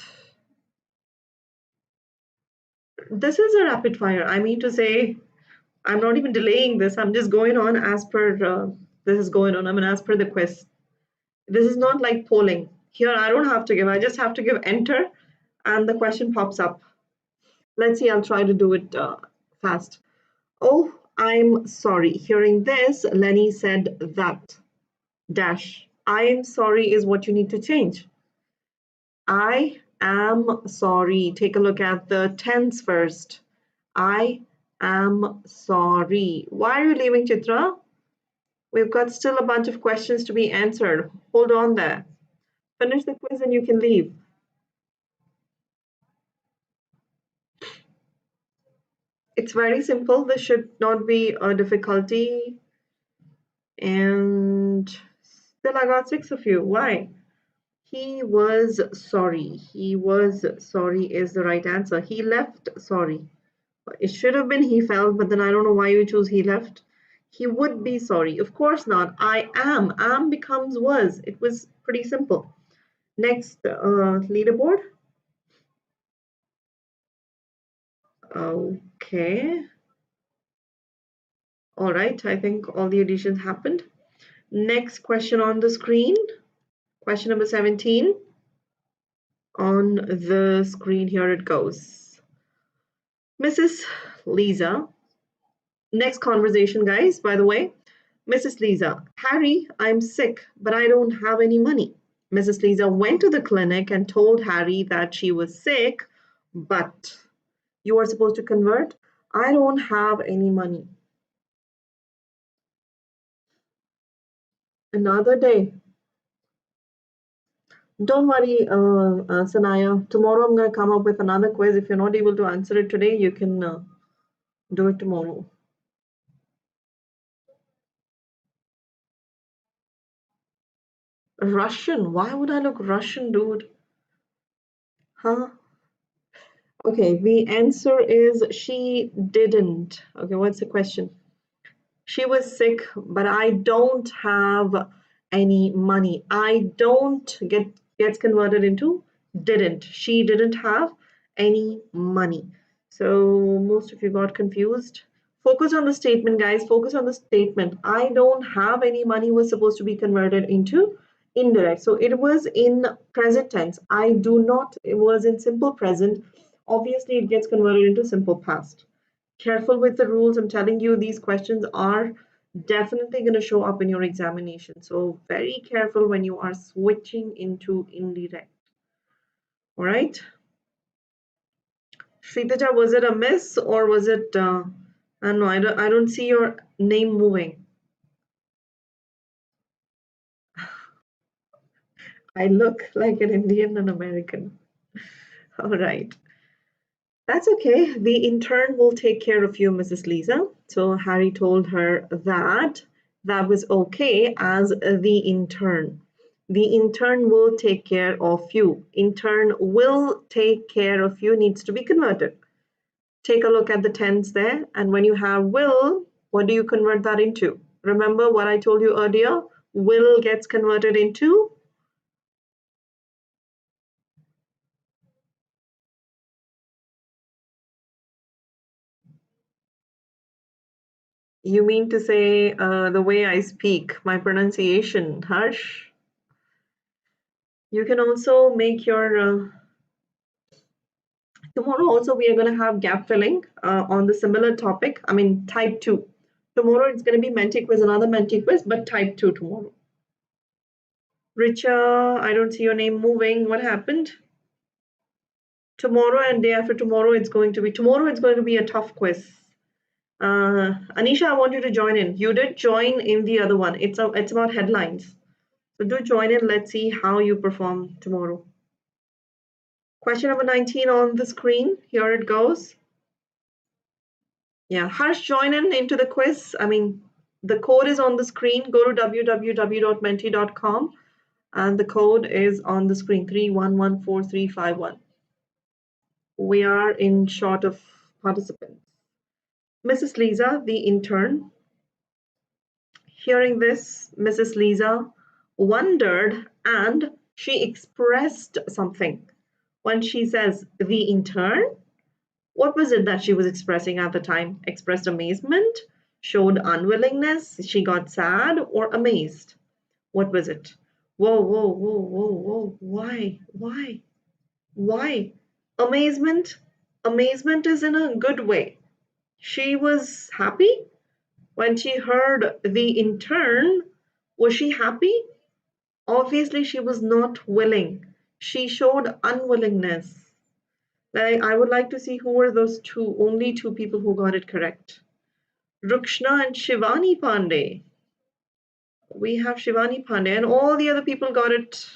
[SPEAKER 1] This is a rapid fire. I mean to say, I'm not even delaying this. I'm just going on as per this is going on. I mean, as per the quiz. This is not like polling. Here, I don't have to give. I just have to give enter, and the question pops up. Let's see. I'll try to do it fast. Oh, I'm sorry. Hearing this, Lenny said that. Dash. I am sorry is what you need to change. I am sorry. Take a look at the tense first. I am sorry. Why are you leaving, Chitra? We've got still a bunch of questions to be answered. Hold on there. Finish the quiz and you can leave. It's very simple. This should not be a difficulty. And still I got 6 of you. Why? He was sorry. He was sorry is the right answer. He left sorry. It should have been he felt, but then I don't know why you choose he left. He would be sorry. Of course not. I am. Am becomes was. It was pretty simple. Next, leaderboard. Okay. All right. I think all the additions happened. Next question on the screen. Question number 17. On the screen, here it goes. Mrs. Lisa. Next conversation, guys, by the way. Mrs. Lisa, Harry, I'm sick, but I don't have any money. Mrs. Lisa went to the clinic and told Harry that she was sick, but you are supposed to convert. I don't have any money. Another day. Don't worry, Sanaya. Tomorrow I'm going to come up with another quiz. If you're not able to answer it today, you can do it tomorrow. Russian? Why would I look Russian, dude? Huh? Okay, the answer is she didn't. Okay, what's the question? She was sick, but I don't have any money. I don't gets converted into didn't. She didn't have any money. So most of you got confused. Focus on the statement, guys. Focus on the statement. I don't have any money was supposed to be converted into indirect. So it was in present tense. I do not, it was in simple present. Obviously, it gets converted into simple past. Careful with the rules. I'm telling you, these questions are definitely going to show up in your examination. So very careful when you are switching into indirect. All right. Shritaja, was it a miss or was it? I don't know. I don't see your name moving. I look like an Indian and American. All right. That's okay. The intern will take care of you, Mrs. Lisa. So Harry told her that that was okay as the intern. The intern will take care of you. Intern will take care of you needs to be converted. Take a look at the tense there. And when you have will, what do you convert that into? Remember what I told you earlier? Will gets converted into. You mean to say the way I speak, my pronunciation, Harsh? You can also make your tomorrow also we are going to have gap filling on the similar topic. I mean type 2. Tomorrow it's going to be Menti quiz, another Menti quiz, but type 2 tomorrow. Richa, I don't see your name moving. What happened? Tomorrow and day after tomorrow it's going to be a tough quiz. Anisha, I want you to join in. You did join in the other one. It's about headlines. So do join in. Let's see how you perform tomorrow. Question number 19 on the screen. Here it goes. Yeah, Harsh, join in into the quiz. I mean, the code is on the screen. Go to www.menti.com and the code is on the screen 3114351. We are in short of participants. Mrs. Lisa, the intern, hearing this, Mrs. Lisa wondered and she expressed something. When she says the intern, what was it that she was expressing at the time? Expressed amazement, showed unwillingness, she got sad or amazed. What was it? Whoa, whoa, whoa, whoa, whoa. Why? Why? Why? Amazement? Amazement is in a good way. She was happy when she heard the intern. Was she happy? Obviously, she was not willing. She showed unwillingness. I would like to see who were those two, only two people who got it correct. Rukshna and Shivani Pandey. We have Shivani Pandey, and all the other people got it.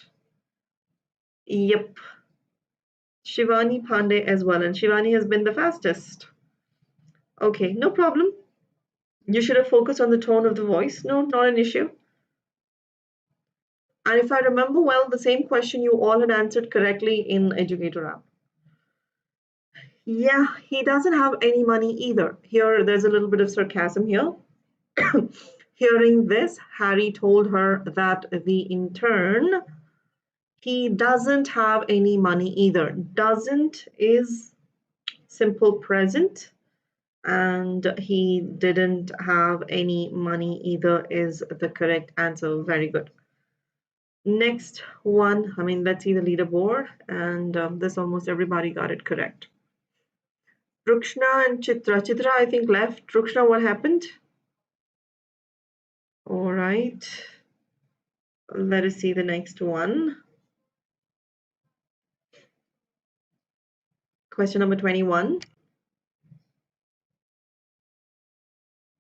[SPEAKER 1] Yep, Shivani Pandey as well, and Shivani has been the fastest. Okay, no problem. You should have focused on the tone of the voice. No, not an issue. And if I remember well, the same question you all had answered correctly in Educator app. Yeah, he doesn't have any money either. Here, there's a little bit of sarcasm here. Hearing this, Harry told her that the intern, he doesn't have any money either. Doesn't is simple present, and he didn't have any money either is the correct answer. Very good. Next one, let's see the leaderboard, and this almost everybody got it correct. Rukshna and Chitra. Chitra, I think, left. Rukshna, what happened? All right. Let us see the next one. Question number 21.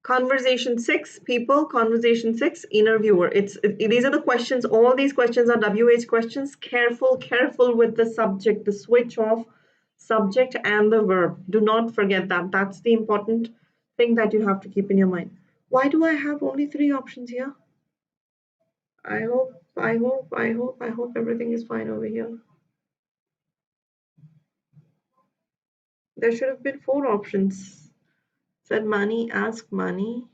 [SPEAKER 1] Conversation 6, people. Conversation 6, interviewer. These are the questions. All these questions are WH questions. Careful with the subject, the switch of subject and the verb. Do not forget that. That's the important thing that you have to keep in your mind. Why do I have only 3 options here? I hope everything is fine over here. There should have been 4 options. Said money, ask money.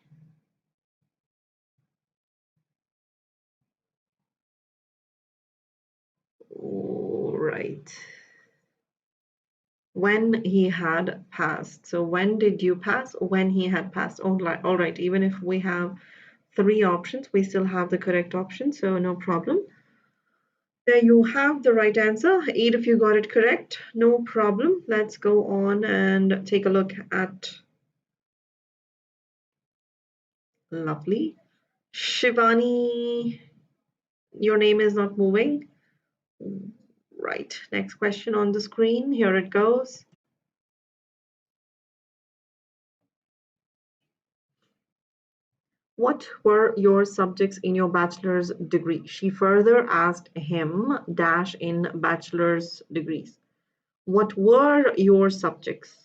[SPEAKER 1] All right. When he had passed. So when did you pass? When he had passed. All right. Even if we have 3 options, we still have the correct option, so no problem. There you have the right answer. 8 if you got it correct. No problem. Let's go on and take a look at. Lovely. Shivani, your name is not moving. Right. Next question on the screen. Here it goes. What were your subjects in your bachelor's degree? She further asked him dash in bachelor's degrees. What were your subjects?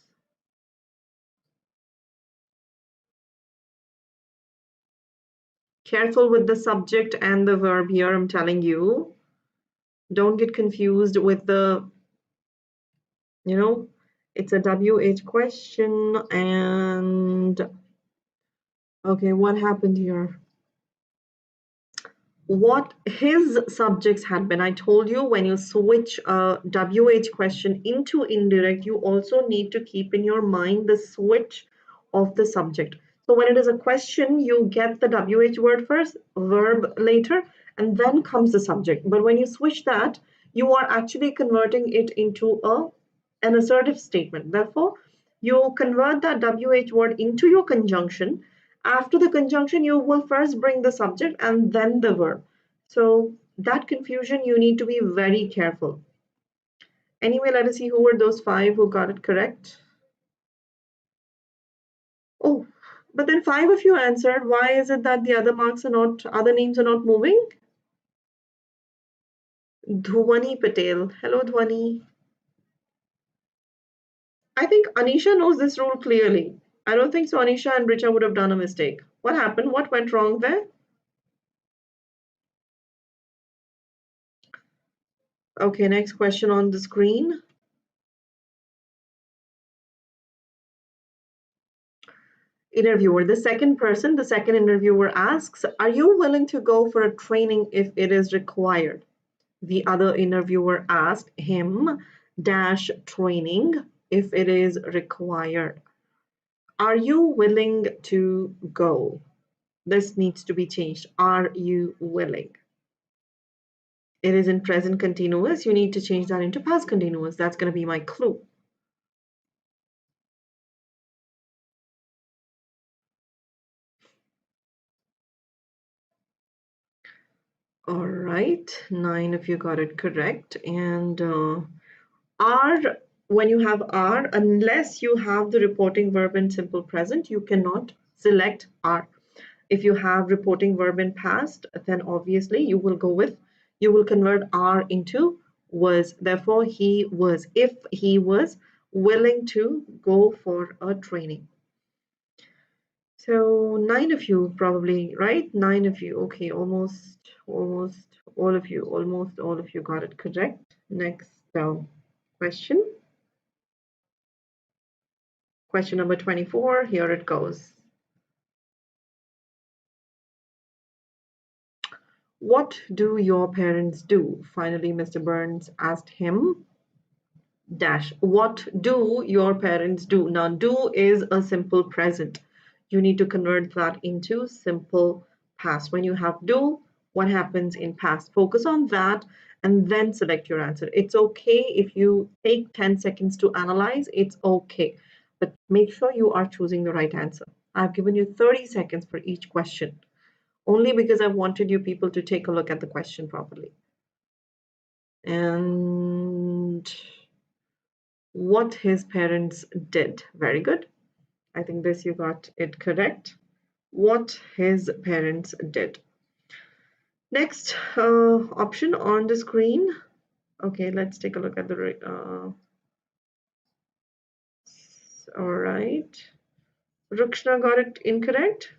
[SPEAKER 1] Careful with the subject and the verb here, I'm telling you. Don't get confused with the, it's a WH question and, okay, what happened here? What his subjects had been. I told you when you switch a WH question into indirect, you also need to keep in your mind the switch of the subject. So when it is a question, you get the WH word first, verb later, and then comes the subject. But when you switch that, you are actually converting it into an assertive statement. Therefore, you convert that WH word into your conjunction. After the conjunction, you will first bring the subject and then the verb. So that confusion, you need to be very careful. Anyway, let us see who were those 5 who got it correct. Oh, but then 5 of you answered. Why is it that the other names are not moving? Dhwani Patel. Hello, Dhwani. I think Anisha knows this rule clearly. I don't think so Anisha and Richa would have done a mistake. What happened? What went wrong there? Okay, next question on the screen. Interviewer, the second person, the second interviewer asks, are you willing to go for a training if it is required? The other interviewer asked him dash training if it is required. Are you willing to go? This needs to be changed. Are you willing? It is in present continuous. You need to change that into past continuous. That's going to be my clue. All right, 9 of you got it correct. And are, when you have are, unless you have the reporting verb in simple present, you cannot select are. If you have reporting verb in past, then obviously you will convert are into was. Therefore, he was, if he was willing to go for a training. So 9 of you probably, right? 9 of you. Okay, almost all of you, almost all of you got it correct. Next question. Question number 24, here it goes. What do your parents do? Finally, Mr. Burns asked him. Dash. What do your parents do? Now, do is a simple present. You need to convert that into simple past. When you have do, what happens in past? Focus on that and then select your answer. It's okay if you take 10 seconds to analyze, it's okay. But make sure you are choosing the right answer. I've given you 30 seconds for each question, only because I wanted you people to take a look at the question properly. And what his parents did. Very good. I think this you got it correct. What his parents did. Next option on the screen. Okay, let's take a look at the all right. Rukshna got it incorrect.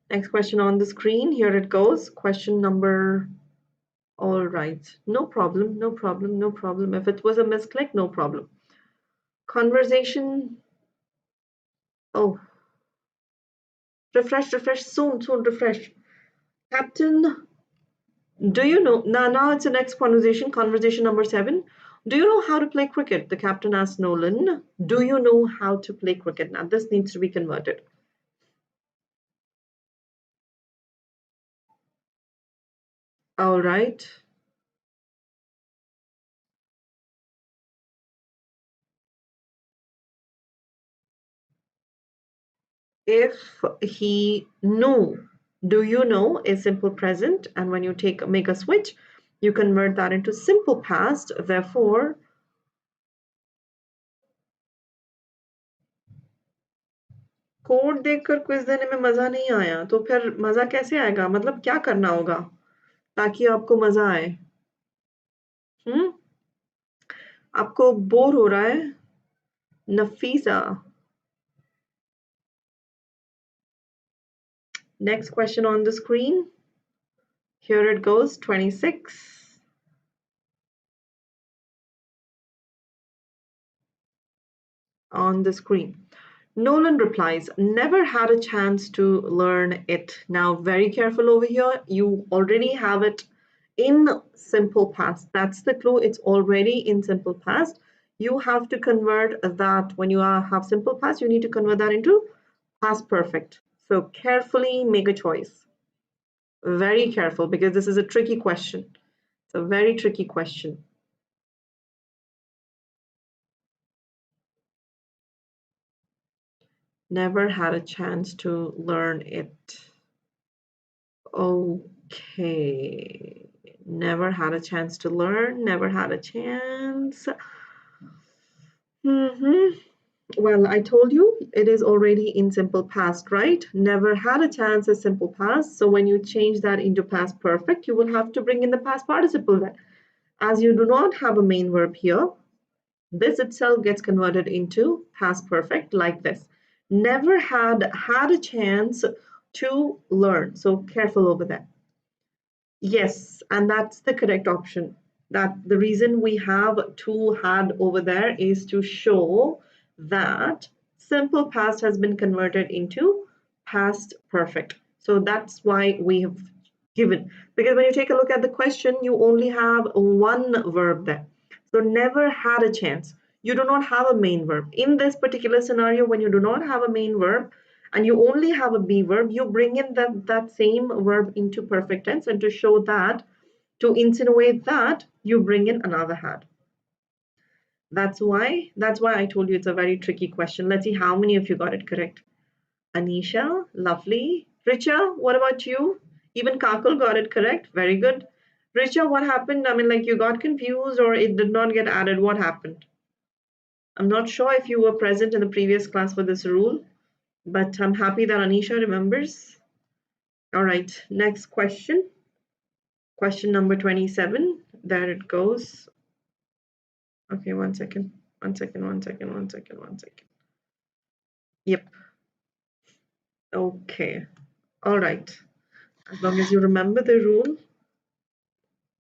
[SPEAKER 1] Next question on the screen. Here it goes. Question number. All right. No problem. No problem. No problem. If it was a misclick, no problem. Conversation. Oh. Refresh, soon, refresh. Captain, do you know, now it's the next conversation number 7. Do you know how to play cricket? The captain asked Nolan. Do you know how to play cricket? Now this needs to be converted. All right. If he knew, do you know is simple present, and when you make a switch, you convert that into simple past. Therefore, code देखकर quiz देने में मजा नहीं आया तो फिर मजा कैसे आएगा? मतलब क्या करना होगा ताकि आपको मजा आए? आपको बोर हो रहा है? Nafisa. Next question on the screen. Here it goes, 26. On the screen. Nolan replies, never had a chance to learn it. Now, very careful over here. You already have it in simple past. That's the clue. It's already in simple past. You have to convert that. When you have simple past, you need to convert that into past perfect. So carefully make a choice. Very careful, because this is a tricky question. It's a very tricky question. Never had a chance to learn it. Okay. Never had a chance to learn. Never had a chance. Well, I told you it is already in simple past, right? Never had a chance is simple past. So when you change that into past perfect, you will have to bring in the past participle there. As you do not have a main verb here, this itself gets converted into past perfect like this. Never had a chance to learn. So careful over there. Yes, and that's the correct option. That the reason we have to had over there is to show that Simple past has been converted into past perfect. So that's why we have given. Because when you take a look at the question, you only have one verb there. So never had a chance. You do not have a main verb. In this particular scenario, when you do not have a main verb and you only have a be verb, you bring in that same verb into perfect tense, and to show that, to insinuate that, you bring in another had. That's why I told you it's a very tricky question. Let's see how many of you got it correct. Anisha, lovely. Richa, what about you? Even Kakul got it correct. Very good. Richa, what happened? I mean, like you got confused or it did not get added. What happened? I'm not sure if you were present in the previous class for this rule, but I'm happy that Anisha remembers. All right, next question. Question number 27. There it goes. Okay, one second. One second, one second, one second, one second. Yep. Okay. All right. As long as you remember the rule.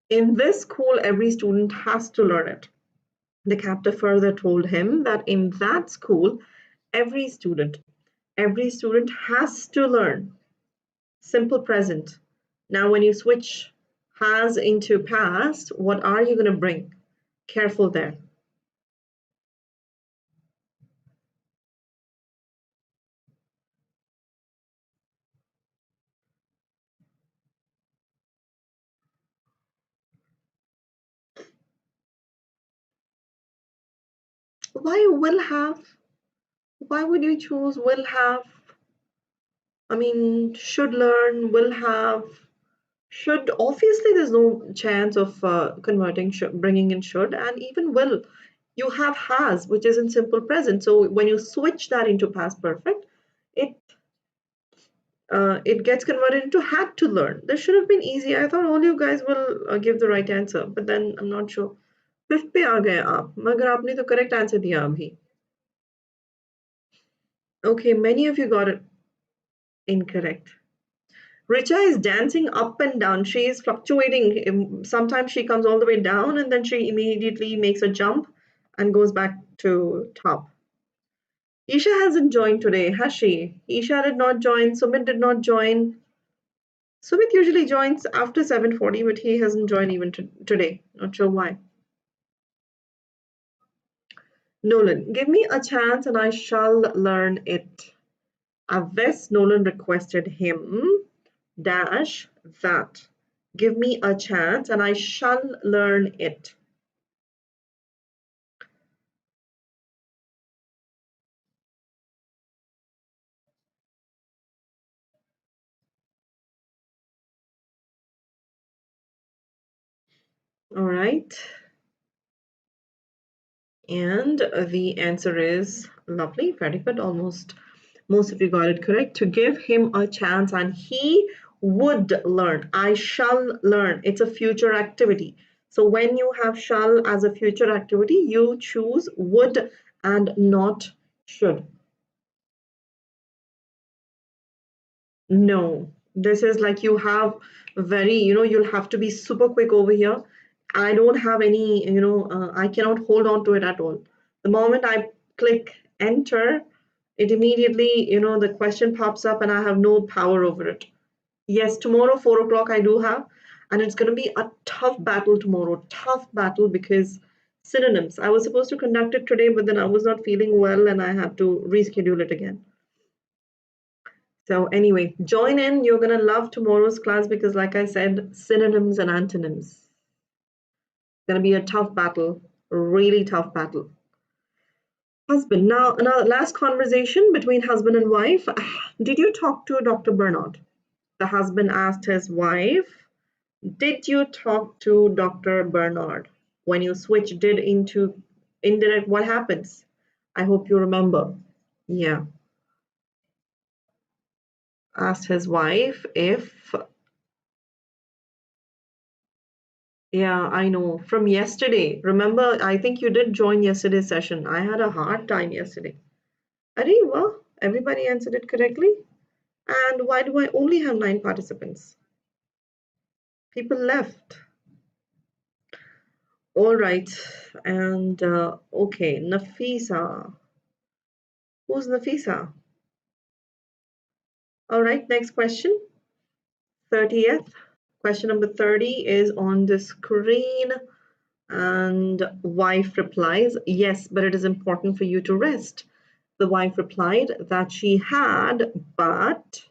[SPEAKER 1] In this school, every student has to learn it. The captor further told him that in that school, every student, every student has to learn. Simple present. Now, when you switch has into past, what are you going to bring? Careful there. Why will have? Why would you choose will have? I mean, should learn, will have, should. Obviously, there's no chance of converting, should, bringing in should, and even will. You have has, which is in simple present. So when you switch that into past perfect, it it gets converted into had to learn. This should have been easy. I thought all you guys will give the right answer, but then I'm not sure. Fifth पे आ गए आप मगर आपने तो correct answer दिया अभी. Okay, many of you got it incorrect. Richa is dancing up and down. She is fluctuating. Sometimes she comes all the way down and then she immediately makes a jump and goes back to top. Isha hasn't joined today, has she? Isha did not join. Sumit did not join. Sumit usually joins after 7:40, but he hasn't joined even today. Not sure why. Nolan, give me a chance and I shall learn it. Aves Nolan requested him dash that. Give me a chance and I shall learn it. All right. And the answer is lovely, very good, almost most of you got it correct. To give him a chance and he would learn. I shall learn. It's a future activity. So when you have shall as a future activity, you choose would and not should. No, this is like you have very, you'll have to be super quick over here. I don't have any, I cannot hold on to it at all. The moment I click enter, it immediately, the question pops up and I have no power over it. Yes, tomorrow, 4 o'clock, I do have, and it's going to be a tough battle tomorrow. Tough battle because synonyms. I was supposed to conduct it today, but then I was not feeling well and I had to reschedule it again. So anyway, join in. You're going to love tomorrow's class because, like I said, synonyms and antonyms. It's going to be a tough battle, really tough battle. Husband. Now, another last conversation between husband and wife. Did you talk to Dr. Bernard? The husband asked his wife, did you talk to Dr. Bernard? When you switch did into indirect, what happens? I hope you remember. Yeah. Asked his wife if, yeah, I know. From yesterday. Remember, I think you did join yesterday's session. I had a hard time yesterday. Arey, well, everybody answered it correctly. And why do I only have 9 participants? People left. All right. And okay, Nafisa. Who's Nafisa? All right, next question. 30th. Question number 30 is on the screen. And wife replies, yes, but it is important for you to rest. The wife replied that she had, but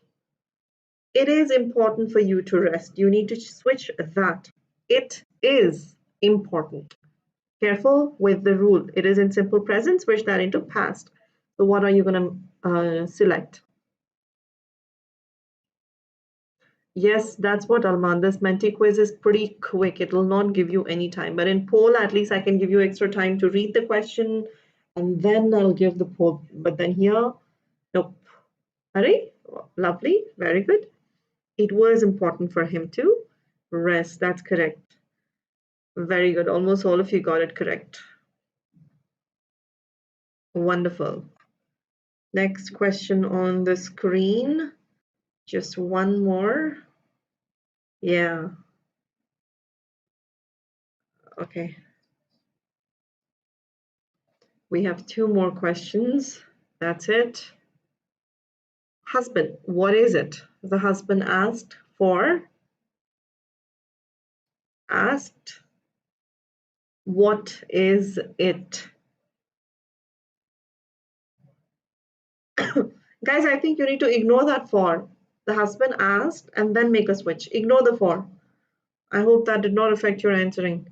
[SPEAKER 1] it is important for you to rest. You need to switch that. It is important. Careful with the rule. It is in simple present. Switch that into past. So what are you going to select? Yes, that's what, Alman. This Menti quiz is pretty quick. It will not give you any time. But in poll, at least I can give you extra time to read the question and then I'll give the poll. But then here, nope. Hurry. Lovely. Very good. It was important for him to rest. That's correct. Very good. Almost all of you got it correct. Wonderful. Next question on the screen. Just one more. Yeah. Okay. We have two more questions. That's it. Husband, what is it? The husband asked for, asked, what is it? Guys, I think you need to ignore that for. The husband asked and then make a switch. Ignore the for. I hope that did not affect your answering.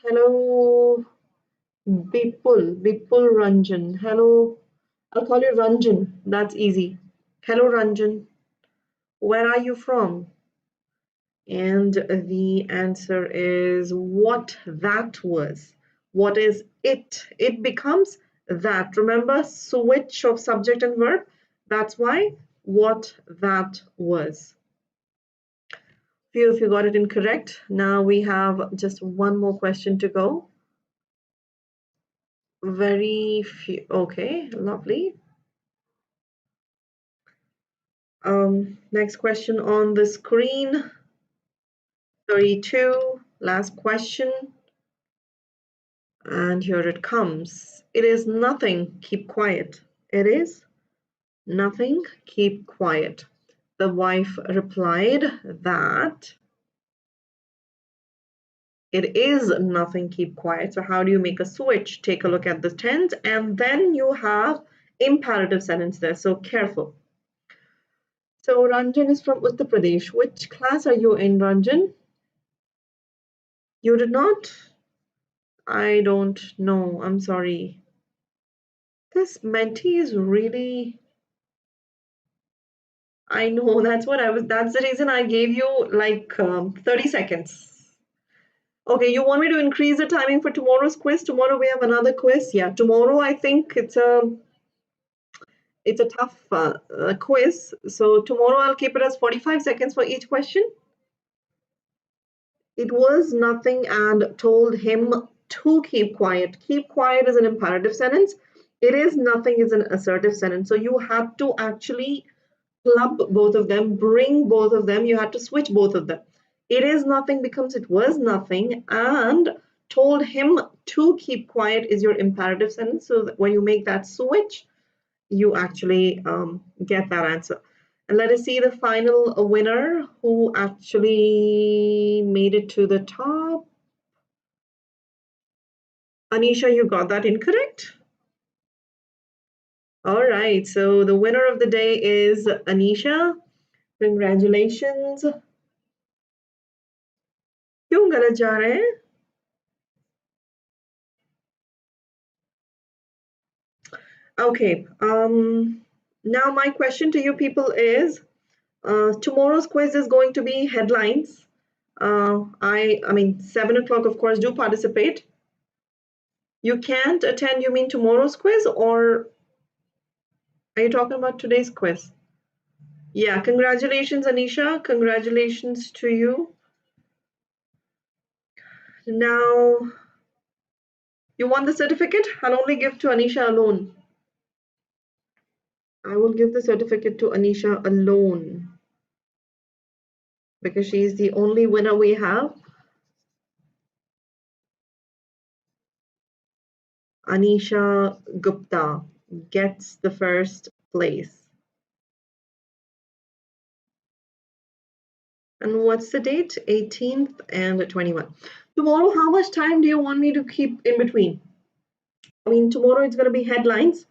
[SPEAKER 1] Hello, Bipul Ranjan. Hello, I'll call you Ranjan. That's easy. Hello, Ranjan. Where are you from? And the answer is what that was. What is it? It becomes that. Remember, switch of subject and verb. That's why what that was. Few of you got it incorrect. Now we have just one more question to go. Very few. Okay, lovely. Next question on the screen. 32. Last question. And here it comes. It is nothing, keep quiet. It is nothing, keep quiet. The wife replied that it is nothing, keep quiet. So how do you make a switch? Take a look at the tense and then you have imperative sentence there. So careful. So Ranjan is from Uttar Pradesh. Which class are you in, Ranjan? You did not? I don't know. I'm sorry. This Menti is really, I know, that's the reason I gave you like 30 seconds. Okay, you want me to increase the timing for tomorrow's quiz? Tomorrow we have another quiz. Yeah, tomorrow I think it's a tough quiz. So tomorrow I'll keep it as 45 seconds for each question. It was nothing and told him to keep quiet. Keep quiet is an imperative sentence. It is nothing is an assertive sentence. So you have to actually club both of them, bring both of them. You had to switch both of them. It is nothing becomes it was nothing, and told him to keep quiet is your imperative sentence. So that when you make that switch, you actually get that answer. And let us see the final winner who actually made it to the top. Anisha, you got that incorrect. All right, so the winner of the day is Anisha. Congratulations. क्यों गलत जा रहे हैं? Okay, now my question to you people is, tomorrow's quiz is going to be headlines. I mean, 7 o'clock, of course, do participate. You can't attend, you mean tomorrow's quiz, or are you talking about today's quiz? Yeah, congratulations, Anisha. Congratulations to you. Now, you want the certificate? I'll only give to Anisha alone. I will give the certificate to Anisha alone because she's the only winner we have. Anisha Gupta gets the first place. And what's the date? 18th and 21. Tomorrow, how much time do you want me to keep in between? I mean, tomorrow it's going to be headlines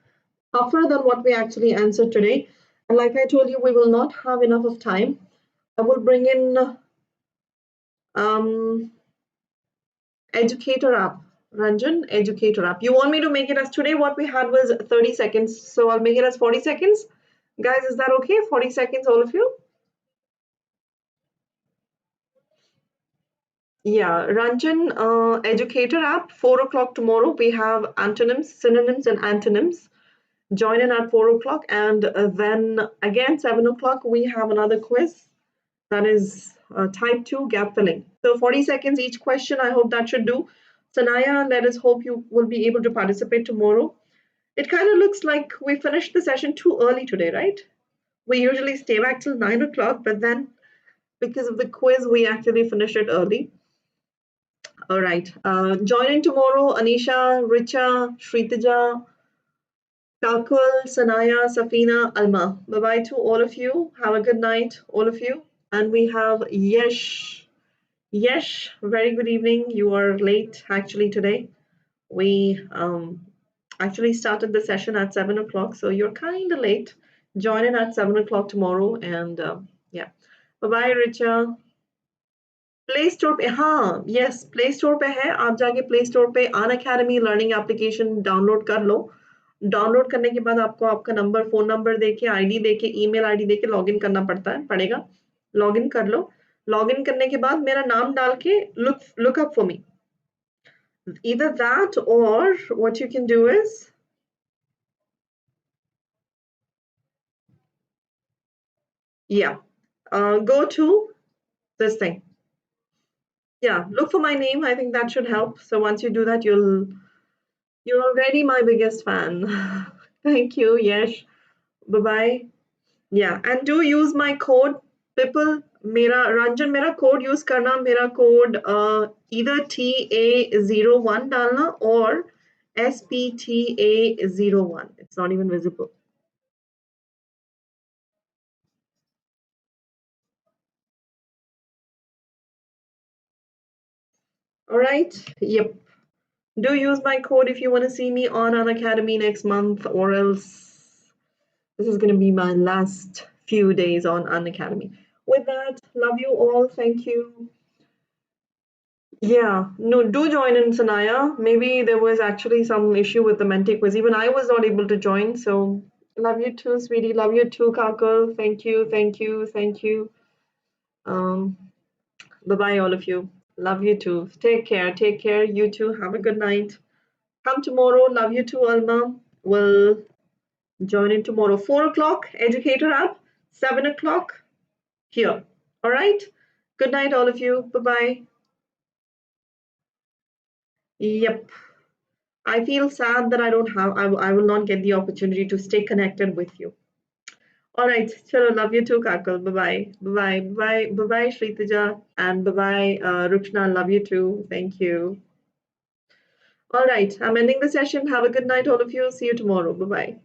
[SPEAKER 1] tougher than what we actually answered today. And like I told you, we will not have enough of time. I will bring in um, educator app. Ranjan, educator app. You want me to make it as today? What we had was 30 seconds. So I'll make it as 40 seconds. Guys, is that okay? 40 seconds, all of you? Yeah, Ranjan, educator app, 4 o'clock tomorrow. We have antonyms, synonyms, and antonyms. Join in at 4 o'clock. And then again, 7 o'clock, we have another quiz. That is type 2 gap filling. So 40 seconds each question. I hope that should do. Sanaya, let us hope you will be able to participate tomorrow. It kind of looks like we finished the session too early today, right? We usually stay back till 9 o'clock, but then because of the quiz, we actually finished it early. All right. Join in tomorrow, Anisha, Richa, Shritaja, Kakul, Sanaya, Safina, Alma. Bye bye to all of you. Have a good night, all of you. And we have Yesh. Yesh, very good evening. You are late actually today. We actually started the session at 7 o'clock, so you're kind of late. Join in at 7 o'clock tomorrow. And yeah. Bye bye, Richa. Play store पे हाँ yes play store पे है आप जाके play store पे Unacademy learning application download कर लो download करने के बाद आपको आपका नंबर फोन नंबर देके आईडी देके ईमेल आईडी देके लॉगिन करना पड़ेगा लॉगिन कर लो लॉगिन करने के बाद मेरा नाम डाल के look up for me either that or what you can do is yeah go to this thing yeah look for my name I think that should help so once you do that you're already my biggest fan. Thank you. Yes. Bye bye. Yeah. And do use my code. People, मेरा Ranjan मेरा code use करना मेरा code either TA01 डालना or SPTA01. It's not even visible. All right. Yep. Do use my code if you want to see me on Unacademy next month, or else this is going to be my last few days on Unacademy. With that, love you all. Thank you. Yeah, no, do join in Sanaya. Maybe there was actually some issue with the Menti quiz. Even I was not able to join. So love you too, sweetie. Love you too, Kakal. Thank you, thank you, thank you. Um, bye-bye, all of you. Love you too. Take care. Take care. You too. Have a good night. Come tomorrow. Love you too, Alma. We'll join in tomorrow. 4 o'clock, Educator app. 7 o'clock here. All right. Good night, all of you. Bye-bye. Yep. I feel sad that I don't have, I will not get the opportunity to stay connected with you. All right. Chalo, love you too, Kakal. Bye-bye. Bye-bye. Bye-bye. Bye-bye, Shritaja. And bye-bye, Rukshna. Love you too. Thank you. All right. I'm ending the session. Have a good night, all of you. See you tomorrow. Bye-bye.